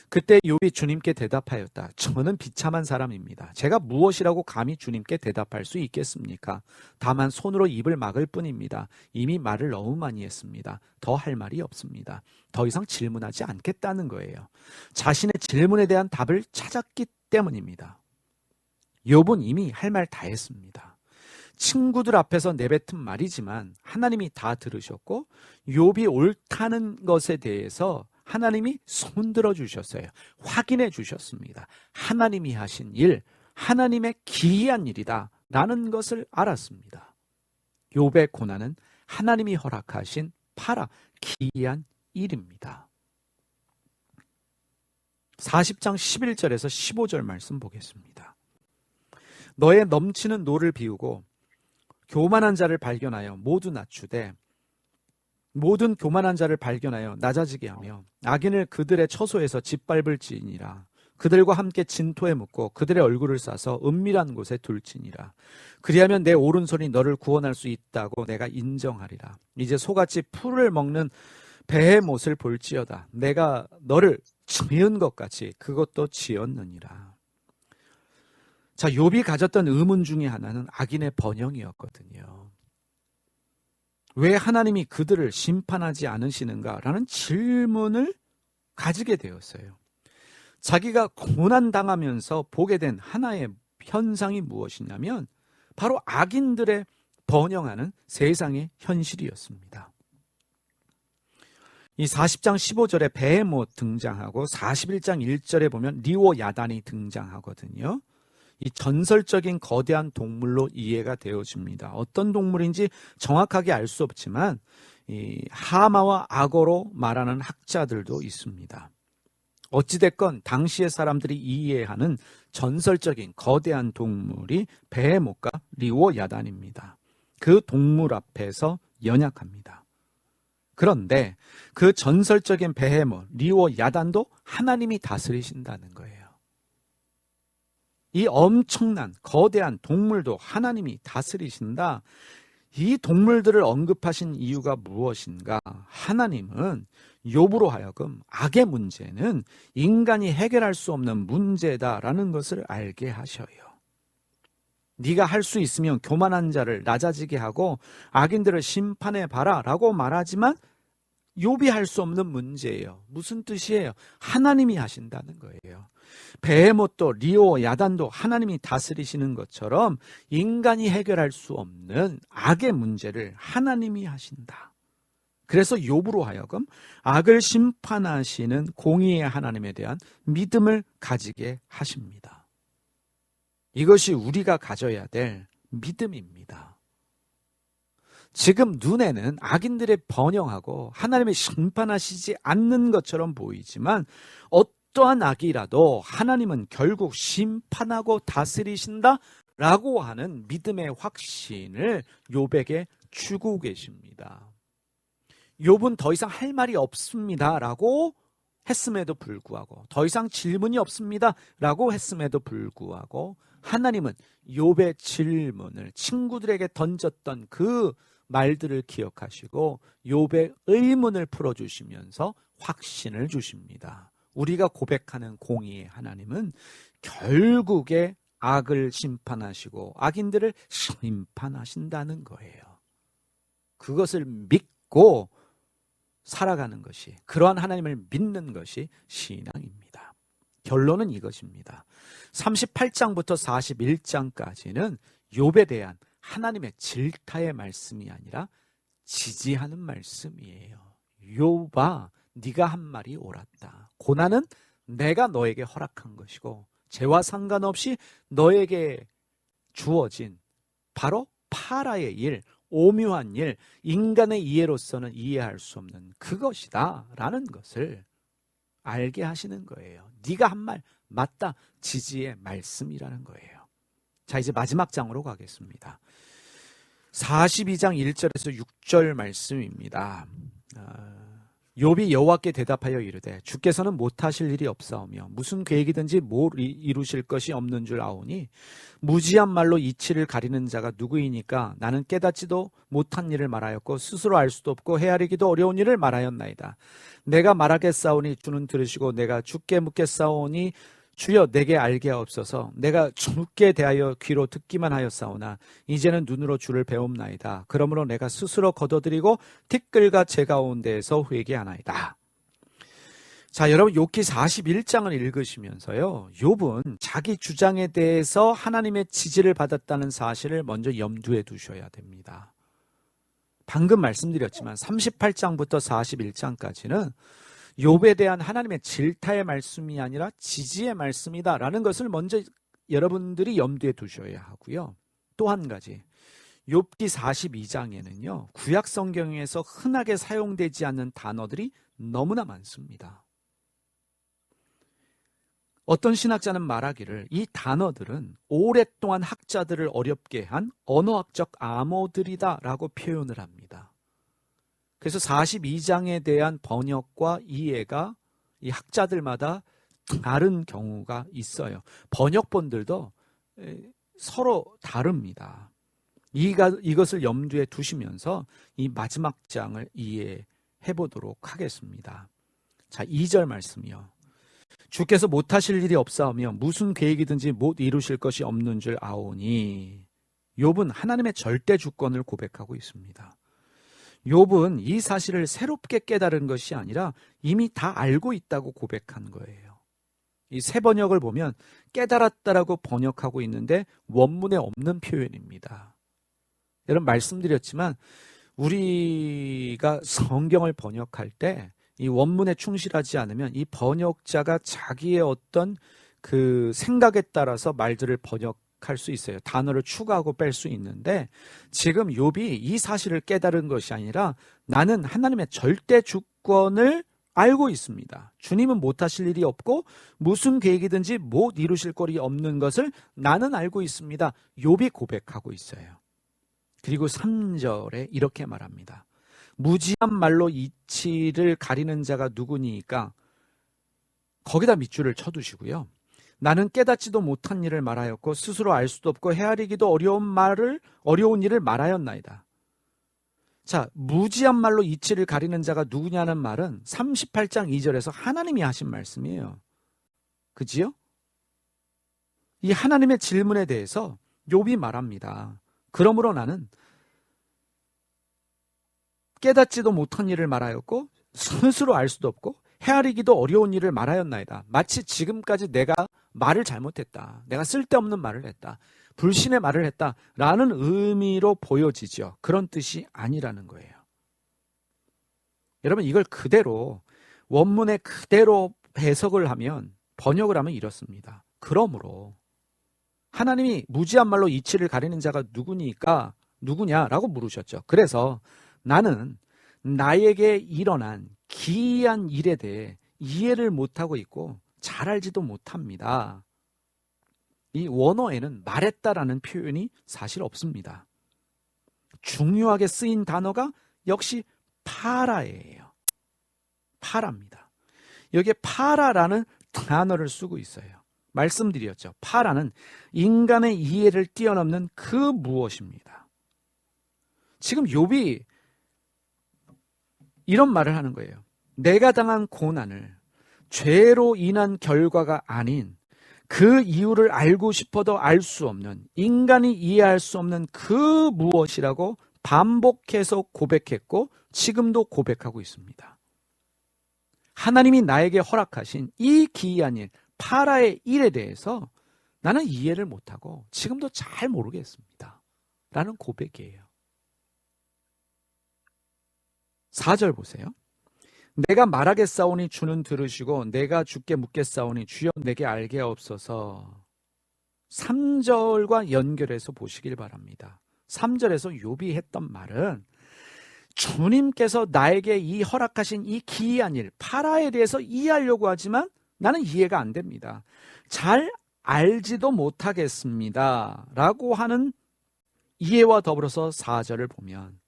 그때 욥이 주님께 대답하였다. 저는 비참한 사람입니다. 제가 무엇이라고 감히 주님께 대답할 수 있겠습니까? 다만 손으로 입을 막을 뿐입니다. 이미 말을 너무 많이 했습니다. 더 할 말이 없습니다. 더 이상 질문하지 않겠다는 거예요. 자신의 질문에 대한 답을 찾았기 때문입니다. 욥은 이미 할 말 다 했습니다. 친구들 앞에서 내뱉은 말이지만 하나님이 다 들으셨고 욥이 옳다는 것에 대해서 하나님이 손들어 주셨어요. 확인해 주셨습니다. 하나님이 하신 일, 하나님의 기이한 일이다 라는 것을 알았습니다. 욥의 고난은 하나님이 허락하신 파라, 기이한 일입니다. 40장 11절에서 15절 말씀 보겠습니다. 너의 넘치는 노를 비우고 교만한 자를 발견하여 모두 낮추되 모든 교만한 자를 발견하여 낮아지게 하며 악인을 그들의 처소에서 짓밟을지니라. 그들과 함께 진토에 묻고 그들의 얼굴을 싸서 은밀한 곳에 둘지니라. 그리하면 내 오른손이 너를 구원할 수 있다고 내가 인정하리라. 이제 소같이 풀을 먹는 배의 못을 볼지어다. 내가 너를 지은 것 같이 그것도 지었느니라. 자, 욥이 가졌던 의문 중에 하나는 악인의 번영이었거든요. 왜 하나님이 그들을 심판하지 않으시는가라는 질문을 가지게 되었어요. 자기가 고난당하면서 보게 된 하나의 현상이 무엇이냐면 바로 악인들의 번영하는 세상의 현실이었습니다. 이 40장 15절에 베헤못 등장하고 41장 1절에 보면 리오 야단이 등장하거든요. 이 전설적인 거대한 동물로 이해가 되어집니다. 어떤 동물인지 정확하게 알 수 없지만 이 하마와 악어로 말하는 학자들도 있습니다. 어찌됐건 당시의 사람들이 이해하는 전설적인 거대한 동물이 베헤못과 리오 야단입니다. 그 동물 앞에서 연약합니다. 그런데 그 전설적인 베헤못, 리오 야단도 하나님이 다스리신다는 거예요. 이 엄청난 거대한 동물도 하나님이 다스리신다. 이 동물들을 언급하신 이유가 무엇인가? 하나님은 욥으로 하여금 악의 문제는 인간이 해결할 수 없는 문제다라는 것을 알게 하셔요. 네가 할 수 있으면 교만한 자를 낮아지게 하고 악인들을 심판해 봐라 라고 말하지만 욥이 할 수 없는 문제예요. 무슨 뜻이에요? 하나님이 하신다는 거예요. 베헤못도 리오 야단도 하나님이 다스리시는 것처럼 인간이 해결할 수 없는 악의 문제를 하나님이 하신다. 그래서 욥으로 하여금 악을 심판하시는 공의의 하나님에 대한 믿음을 가지게 하십니다. 이것이 우리가 가져야 될 믿음입니다. 지금 눈에는 악인들의 번영하고 하나님의 심판하시지 않는 것처럼 보이지만 어떠한 악이라도 하나님은 결국 심판하고 다스리신다 라고 하는 믿음의 확신을 욥에게 주고 계십니다. 욥은 더 이상 할 말이 없습니다 라고 했음에도 불구하고, 더 이상 질문이 없습니다 라고 했음에도 불구하고 하나님은 욥의 질문을, 친구들에게 던졌던 그 말들을 기억하시고 욥의 의문을 풀어주시면서 확신을 주십니다. 우리가 고백하는 공의의 하나님은 결국에 악을 심판하시고 악인들을 심판하신다는 거예요. 그것을 믿고 살아가는 것이, 그러한 하나님을 믿는 것이 신앙입니다. 결론은 이것입니다. 38장부터 41장까지는 욥에 대한 하나님의 질타의 말씀이 아니라 지지하는 말씀이에요. 욥아, 네가 한 말이 옳았다. 고난은 내가 너에게 허락한 것이고 죄와 상관없이 너에게 주어진 바로 파라의 일, 오묘한 일, 인간의 이해로서는 이해할 수 없는 그것이다 라는 것을 알게 하시는 거예요. 네가 한 말 맞다, 지지의 말씀이라는 거예요. 자, 이제 마지막 장으로 가겠습니다. 42장 1절에서 6절 말씀입니다. 욥이 여호와께 대답하여 이르되 주께서는 못하실 일이 없사오며 무슨 계획이든지 못 이루실 것이 없는 줄 아오니 무지한 말로 이치를 가리는 자가 누구이니까 나는 깨닫지도 못한 일을 말하였고 스스로 알 수도 없고 헤아리기도 어려운 일을 말하였나이다. 내가 말하겠사오니 주는 들으시고 내가 주께 묻겠사오니 주여 내게 알게 하옵소서. 내가 주께 대하여 귀로 듣기만 하였사오나 이제는 눈으로 주를 배움나이다. 그러므로 내가 스스로 거둬들이고 티끌과 재 가운데에서 회개하나이다. 자, 여러분 욥기 41장을 읽으시면서요, 욥은 자기 주장에 대해서 하나님의 지지를 받았다는 사실을 먼저 염두에 두셔야 됩니다. 방금 말씀드렸지만 38장부터 41장까지는 욥에 대한 하나님의 질타의 말씀이 아니라 지지의 말씀이다라는 것을 먼저 여러분들이 염두에 두셔야 하고요. 또 한 가지, 욥기 42장에는요, 구약 성경에서 흔하게 사용되지 않는 단어들이 너무나 많습니다. 어떤 신학자는 말하기를 이 단어들은 오랫동안 학자들을 어렵게 한 언어학적 암호들이다라고 표현을 합니다. 그래서 42장에 대한 번역과 이해가 이 학자들마다 다른 경우가 있어요. 번역본들도 서로 다릅니다. 이것을 염두에 두시면서 이 마지막 장을 이해해 보도록 하겠습니다. 자, 2절 말씀이요. 주께서 못하실 일이 없사오며 무슨 계획이든지 못 이루실 것이 없는 줄 아오니. 욥은 하나님의 절대 주권을 고백하고 있습니다. 욥은 이 사실을 새롭게 깨달은 것이 아니라 이미 다 알고 있다고 고백한 거예요. 이 새 번역을 보면 깨달았다라고 번역하고 있는데 원문에 없는 표현입니다. 여러분 말씀드렸지만 우리가 성경을 번역할 때 이 원문에 충실하지 않으면 이 번역자가 자기의 어떤 그 생각에 따라서 말들을 번역할 수 있어요. 단어를 추가하고 뺄 수 있는데 지금 욥이 이 사실을 깨달은 것이 아니라 나는 하나님의 절대 주권을 알고 있습니다. 주님은 못하실 일이 없고 무슨 계획이든지 못 이루실 거리 없는 것을 나는 알고 있습니다. 욥이 고백하고 있어요. 그리고 3절에 이렇게 말합니다. 무지한 말로 이치를 가리는 자가 누구니까 거기다 밑줄을 쳐두시고요. 나는 깨닫지도 못한 일을 말하였고 스스로 알 수도 없고 헤아리기도 어려운 일을 말하였나이다. 자, 무지한 말로 이치를 가리는 자가 누구냐는 말은 38장 2절에서 하나님이 하신 말씀이에요. 그지요? 이 하나님의 질문에 대해서 욥이 말합니다. 그러므로 나는 깨닫지도 못한 일을 말하였고 스스로 알 수도 없고 헤아리기도 어려운 일을 말하였나이다. 마치 지금까지 내가 말을 잘못했다. 내가 쓸데없는 말을 했다. 불신의 말을 했다라는 의미로 보여지죠. 그런 뜻이 아니라는 거예요. 여러분 이걸 그대로 원문에 그대로 해석을 하면 번역을 하면 이렇습니다. 그러므로 하나님이 무지한 말로 이치를 가리는 자가 누구냐라고 물으셨죠. 그래서 나는 나에게 일어난 기이한 일에 대해 이해를 못하고 있고 잘 알지도 못합니다. 이 원어에는 말했다라는 표현이 사실 없습니다. 중요하게 쓰인 단어가 역시 파라예요. 파라입니다. 여기에 파라라는 단어를 쓰고 있어요. 말씀드렸죠. 파라는 인간의 이해를 뛰어넘는 그 무엇입니다. 지금 욥이 이런 말을 하는 거예요. 내가 당한 고난을 죄로 인한 결과가 아닌 그 이유를 알고 싶어도 알 수 없는, 인간이 이해할 수 없는 그 무엇이라고 반복해서 고백했고 지금도 고백하고 있습니다. 하나님이 나에게 허락하신 이 기이한 일, 파라의 일에 대해서 나는 이해를 못하고 지금도 잘 모르겠습니다. 라는 고백이에요. 4절 보세요. 내가 말하겠사오니 주는 들으시고 내가 주께 묻겠사오니 주여 내게 알게 하옵소서. 3절과 연결해서 보시길 바랍니다. 3절에서 욥이 했던 말은 주님께서 나에게 이 허락하신 이 기이한 일, 파라에 대해서 이해하려고 하지만 나는 이해가 안 됩니다. 잘 알지도 못하겠습니다. 라고 하는 이해와 더불어서 4절을 보면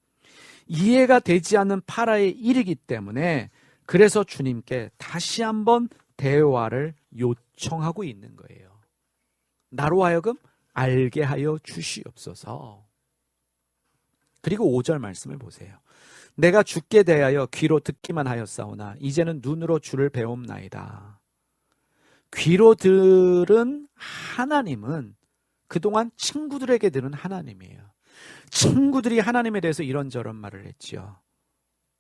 이해가 되지 않는 파라의 일이기 때문에 그래서 주님께 다시 한번 대화를 요청하고 있는 거예요. 나로 하여금 알게 하여 주시옵소서. 그리고 5절 말씀을 보세요. 내가 주께 대하여 귀로 듣기만 하였사오나 이제는 눈으로 주를 배움나이다. 귀로 들은 하나님은 그동안 친구들에게 들은 하나님이에요. 친구들이 하나님에 대해서 이런저런 말을 했지요.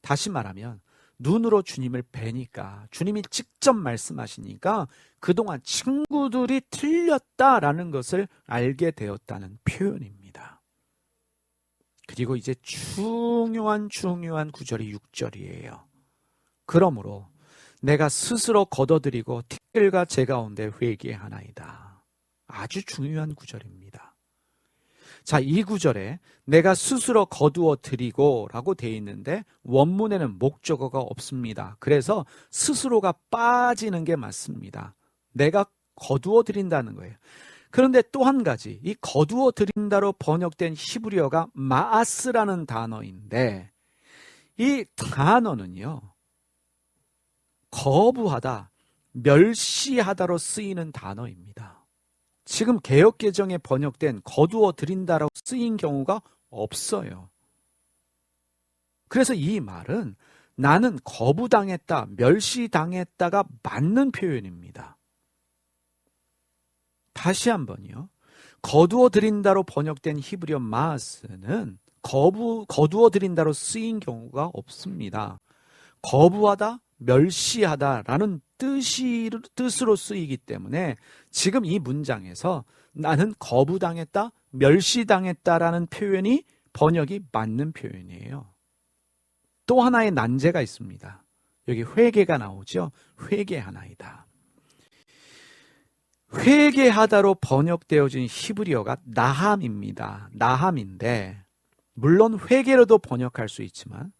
다시 말하면 눈으로 주님을 뵈니까, 주님이 직접 말씀하시니까 그동안 친구들이 틀렸다라는 것을 알게 되었다는 표현입니다. 그리고 이제 중요한 구절이 6절이에요. 그러므로 내가 스스로 걷어들이고 티끌과 재 가운데 회개하나이다. 아주 중요한 구절입니다. 자, 이 구절에 내가 스스로 거두어 드리고 라고 되어 있는데 원문에는 목적어가 없습니다. 그래서 스스로가 빠지는 게 맞습니다. 내가 거두어 드린다는 거예요. 그런데 또 한 가지, 이 거두어 드린다로 번역된 히브리어가 마아스라는 단어인데 이 단어는요, 거부하다, 멸시하다로 쓰이는 단어입니다. 지금 개역개정에 번역된 거두어 드린다라고 쓰인 경우가 없어요. 그래서 이 말은 나는 거부당했다, 멸시당했다가 맞는 표현입니다. 다시 한번요. 거두어 드린다로 번역된 히브리어 마스는 거두어 드린다로 쓰인 경우가 없습니다. 거부하다, 멸시하다라는 뜻으로 쓰이기 때문에 지금 이 문장에서 나는 거부당했다, 멸시당했다라는 표현이 번역이 맞는 표현이에요. 또 하나의 난제가 있습니다. 여기 회개가 나오죠. 회개하나이다. 회개하다로 번역되어진 히브리어가 나함입니다. 나함인데 물론 회개로도 번역할 수 있지만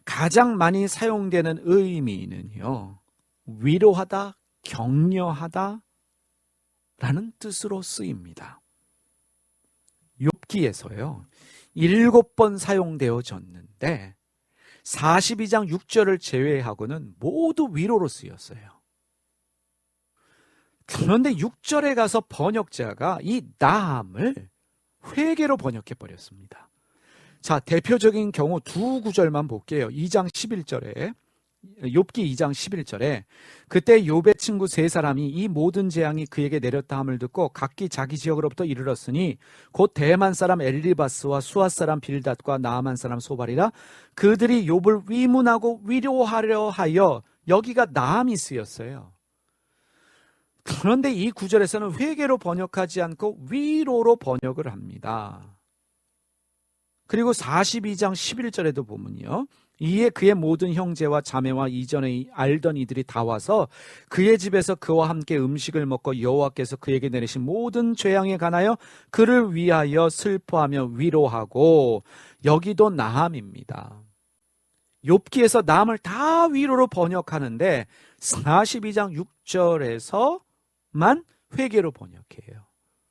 가장 많이 사용되는 의미는요, 위로하다, 격려하다 라는 뜻으로 쓰입니다. 욥기에서요 7번 사용되어졌는데 42장 6절을 제외하고는 모두 위로로 쓰였어요. 그런데 6절에 가서 번역자가 이 나함을 회개로 번역해 버렸습니다. 자, 대표적인 경우 두 구절만 볼게요. 2장 11절에 욥기 2장 11절에 그때 욥의 친구 세 사람이 이 모든 재앙이 그에게 내렸다 함을 듣고 각기 자기 지역으로부터 이르렀으니 곧 대만 사람 엘리바스와 수아 사람 빌닷과 나아만 사람 소발이라. 그들이 욥을 위문하고 위로하려 하여, 여기가 나함이 쓰였어요. 그런데 이 구절에서는 회개로 번역하지 않고 위로로 번역을 합니다. 그리고 42장 11절에도 보면요, 이에 그의 모든 형제와 자매와 이전에 알던 이들이 다 와서 그의 집에서 그와 함께 음식을 먹고 여호와께서 그에게 내리신 모든 재앙에 관하여 그를 위하여 슬퍼하며 위로하고. 여기도 나함입니다. 욥기에서 남을 다 위로로 번역하는데 42장 6절에서만 회개로 번역해요.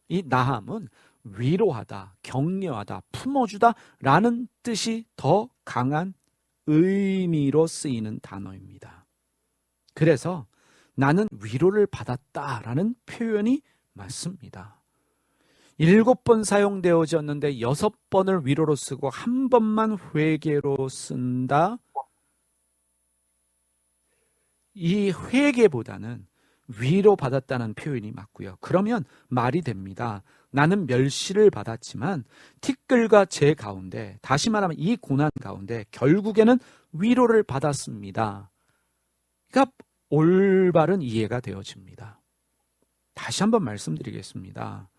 이 나함은 위로하다, 격려하다, 품어주다 라는 뜻이 더 강한 의미로 쓰이는 단어입니다. 그래서 나는 위로를 받았다라는 표현이 맞습니다. 7번 사용되어졌는데 6번을 위로로 쓰고 1번만 회개로 쓴다. 이 회개보다는 위로받았다는 표현이 맞고요. 그러면 말이 됩니다. 나는 멸시를 받았지만 티끌과 재 가운데, 다시 말하면 이 고난 가운데 결국에는 위로를 받았습니다. 그러니까 올바른 이해가 되어집니다. 다시 한번 말씀드리겠습니다.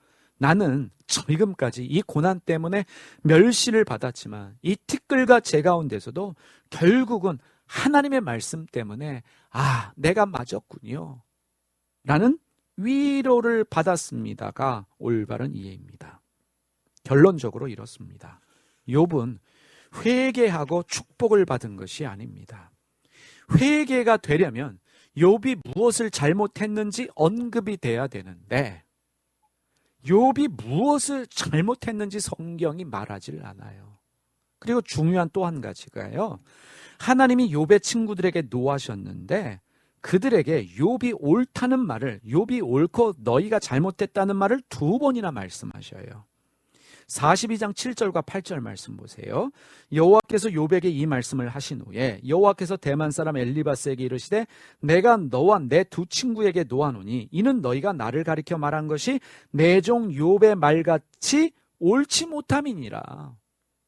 나는 지금까지 이 고난 때문에 멸시를 받았지만 이 티끌과 재 가운데서도 결국은 하나님의 말씀 때문에 내가 맞았군요 라는 위로를 받았습니다가 올바른 이해입니다. 결론적으로 이렇습니다. 욥은 회개하고 축복을 받은 것이 아닙니다. 회개가 되려면 욥이 무엇을 잘못했는지 언급이 돼야 되는데 욥이 무엇을 잘못했는지 성경이 말하질 않아요. 그리고 중요한 또 한 가지가요. 하나님이 욥의 친구들에게 노하셨는데 그들에게 욥이 옳다는 말을, 욥이 옳고 너희가 잘못했다는 말을 2번이나 말씀하셔요. 42장 7절과 8절 말씀 보세요. 여호와께서 욥에게 이 말씀을 하신 후에 여호와께서 대만 사람 엘리바스에게 이르시되 내가 너와 내 두 친구에게 노하노니 이는 너희가 나를 가리켜 말한 것이 내 종 욥의 말같이 옳지 못함이니라.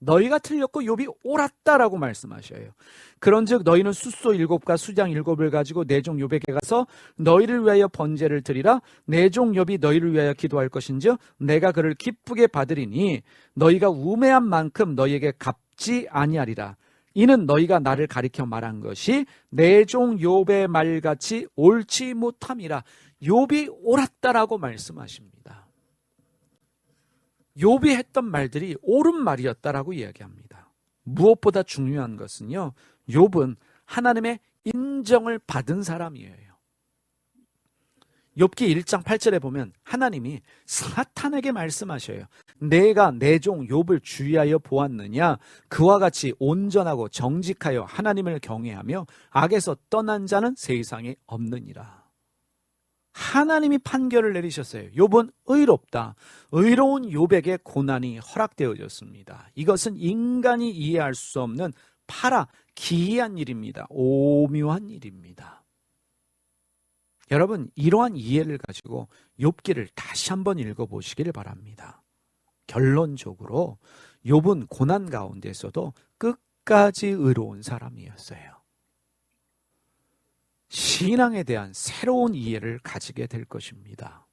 너희가 틀렸고 욥이 옳았다라고 말씀하셔요. 그런즉 너희는 숫소 7과 수장 7을 가지고 내 종 욥에게 가서 너희를 위하여 번제를 드리라. 내 종 욥이 너희를 위하여 기도할 것인즉 내가 그를 기쁘게 받으리니 너희가 우매한 만큼 너희에게 갚지 아니하리라. 이는 너희가 나를 가리켜 말한 것이 내 종 욥의 말같이 옳지 못함이라. 욥이 옳았다라고 말씀하십니다. 욥이 했던 말들이 옳은 말이었다라고 이야기합니다. 무엇보다 중요한 것은요, 욥은 하나님의 인정을 받은 사람이에요. 욥기 1장 8절에 보면 하나님이 사탄에게 말씀하셔요. 내가 내 종 욥을 주의하여 보았느냐? 그와 같이 온전하고 정직하여 하나님을 경외하며 악에서 떠난 자는 세상에 없느니라. 하나님이 판결을 내리셨어요. 욥은 의롭다. 의로운 욥에게 고난이 허락되어졌습니다. 이것은 인간이 이해할 수 없는 기이한 일입니다. 오묘한 일입니다. 여러분, 이러한 이해를 가지고 욥기를 다시 한번 읽어보시기를 바랍니다. 결론적으로 욥은 고난 가운데서도 끝까지 의로운 사람이었어요. 신앙에 대한 새로운 이해를 가지게 될 것입니다.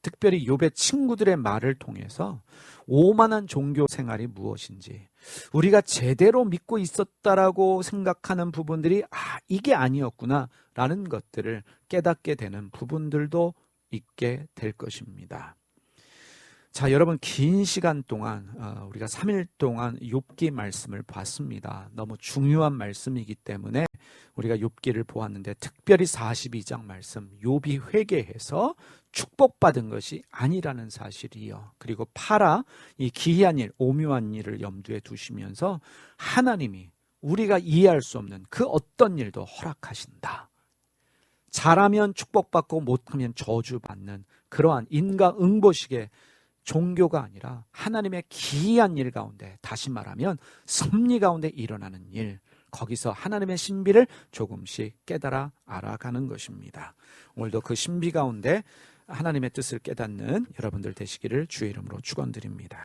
특별히 욥의 친구들의 말을 통해서 오만한 종교 생활이 무엇인지, 우리가 제대로 믿고 있었다라고 생각하는 부분들이 이게 아니었구나 라는 것들을 깨닫게 되는 부분들도 있게 될 것입니다. 자, 여러분, 긴 시간 동안 우리가 3일 동안 욥기 말씀을 봤습니다. 너무 중요한 말씀이기 때문에 우리가 욥기를 보았는데, 특별히 42장 말씀, 욥이 회개해서 축복받은 것이 아니라는 사실이요. 그리고 이 기이한 일, 오묘한 일을 염두에 두시면서 하나님이 우리가 이해할 수 없는 그 어떤 일도 허락하신다. 잘하면 축복받고 못하면 저주받는 그러한 인과응보식의 종교가 아니라 하나님의 기이한 일 가운데, 다시 말하면 섭리 가운데 일어나는 일, 거기서 하나님의 신비를 조금씩 깨달아 알아가는 것입니다. 오늘도 그 신비 가운데 하나님의 뜻을 깨닫는 여러분들 되시기를 주의 이름으로 축원드립니다.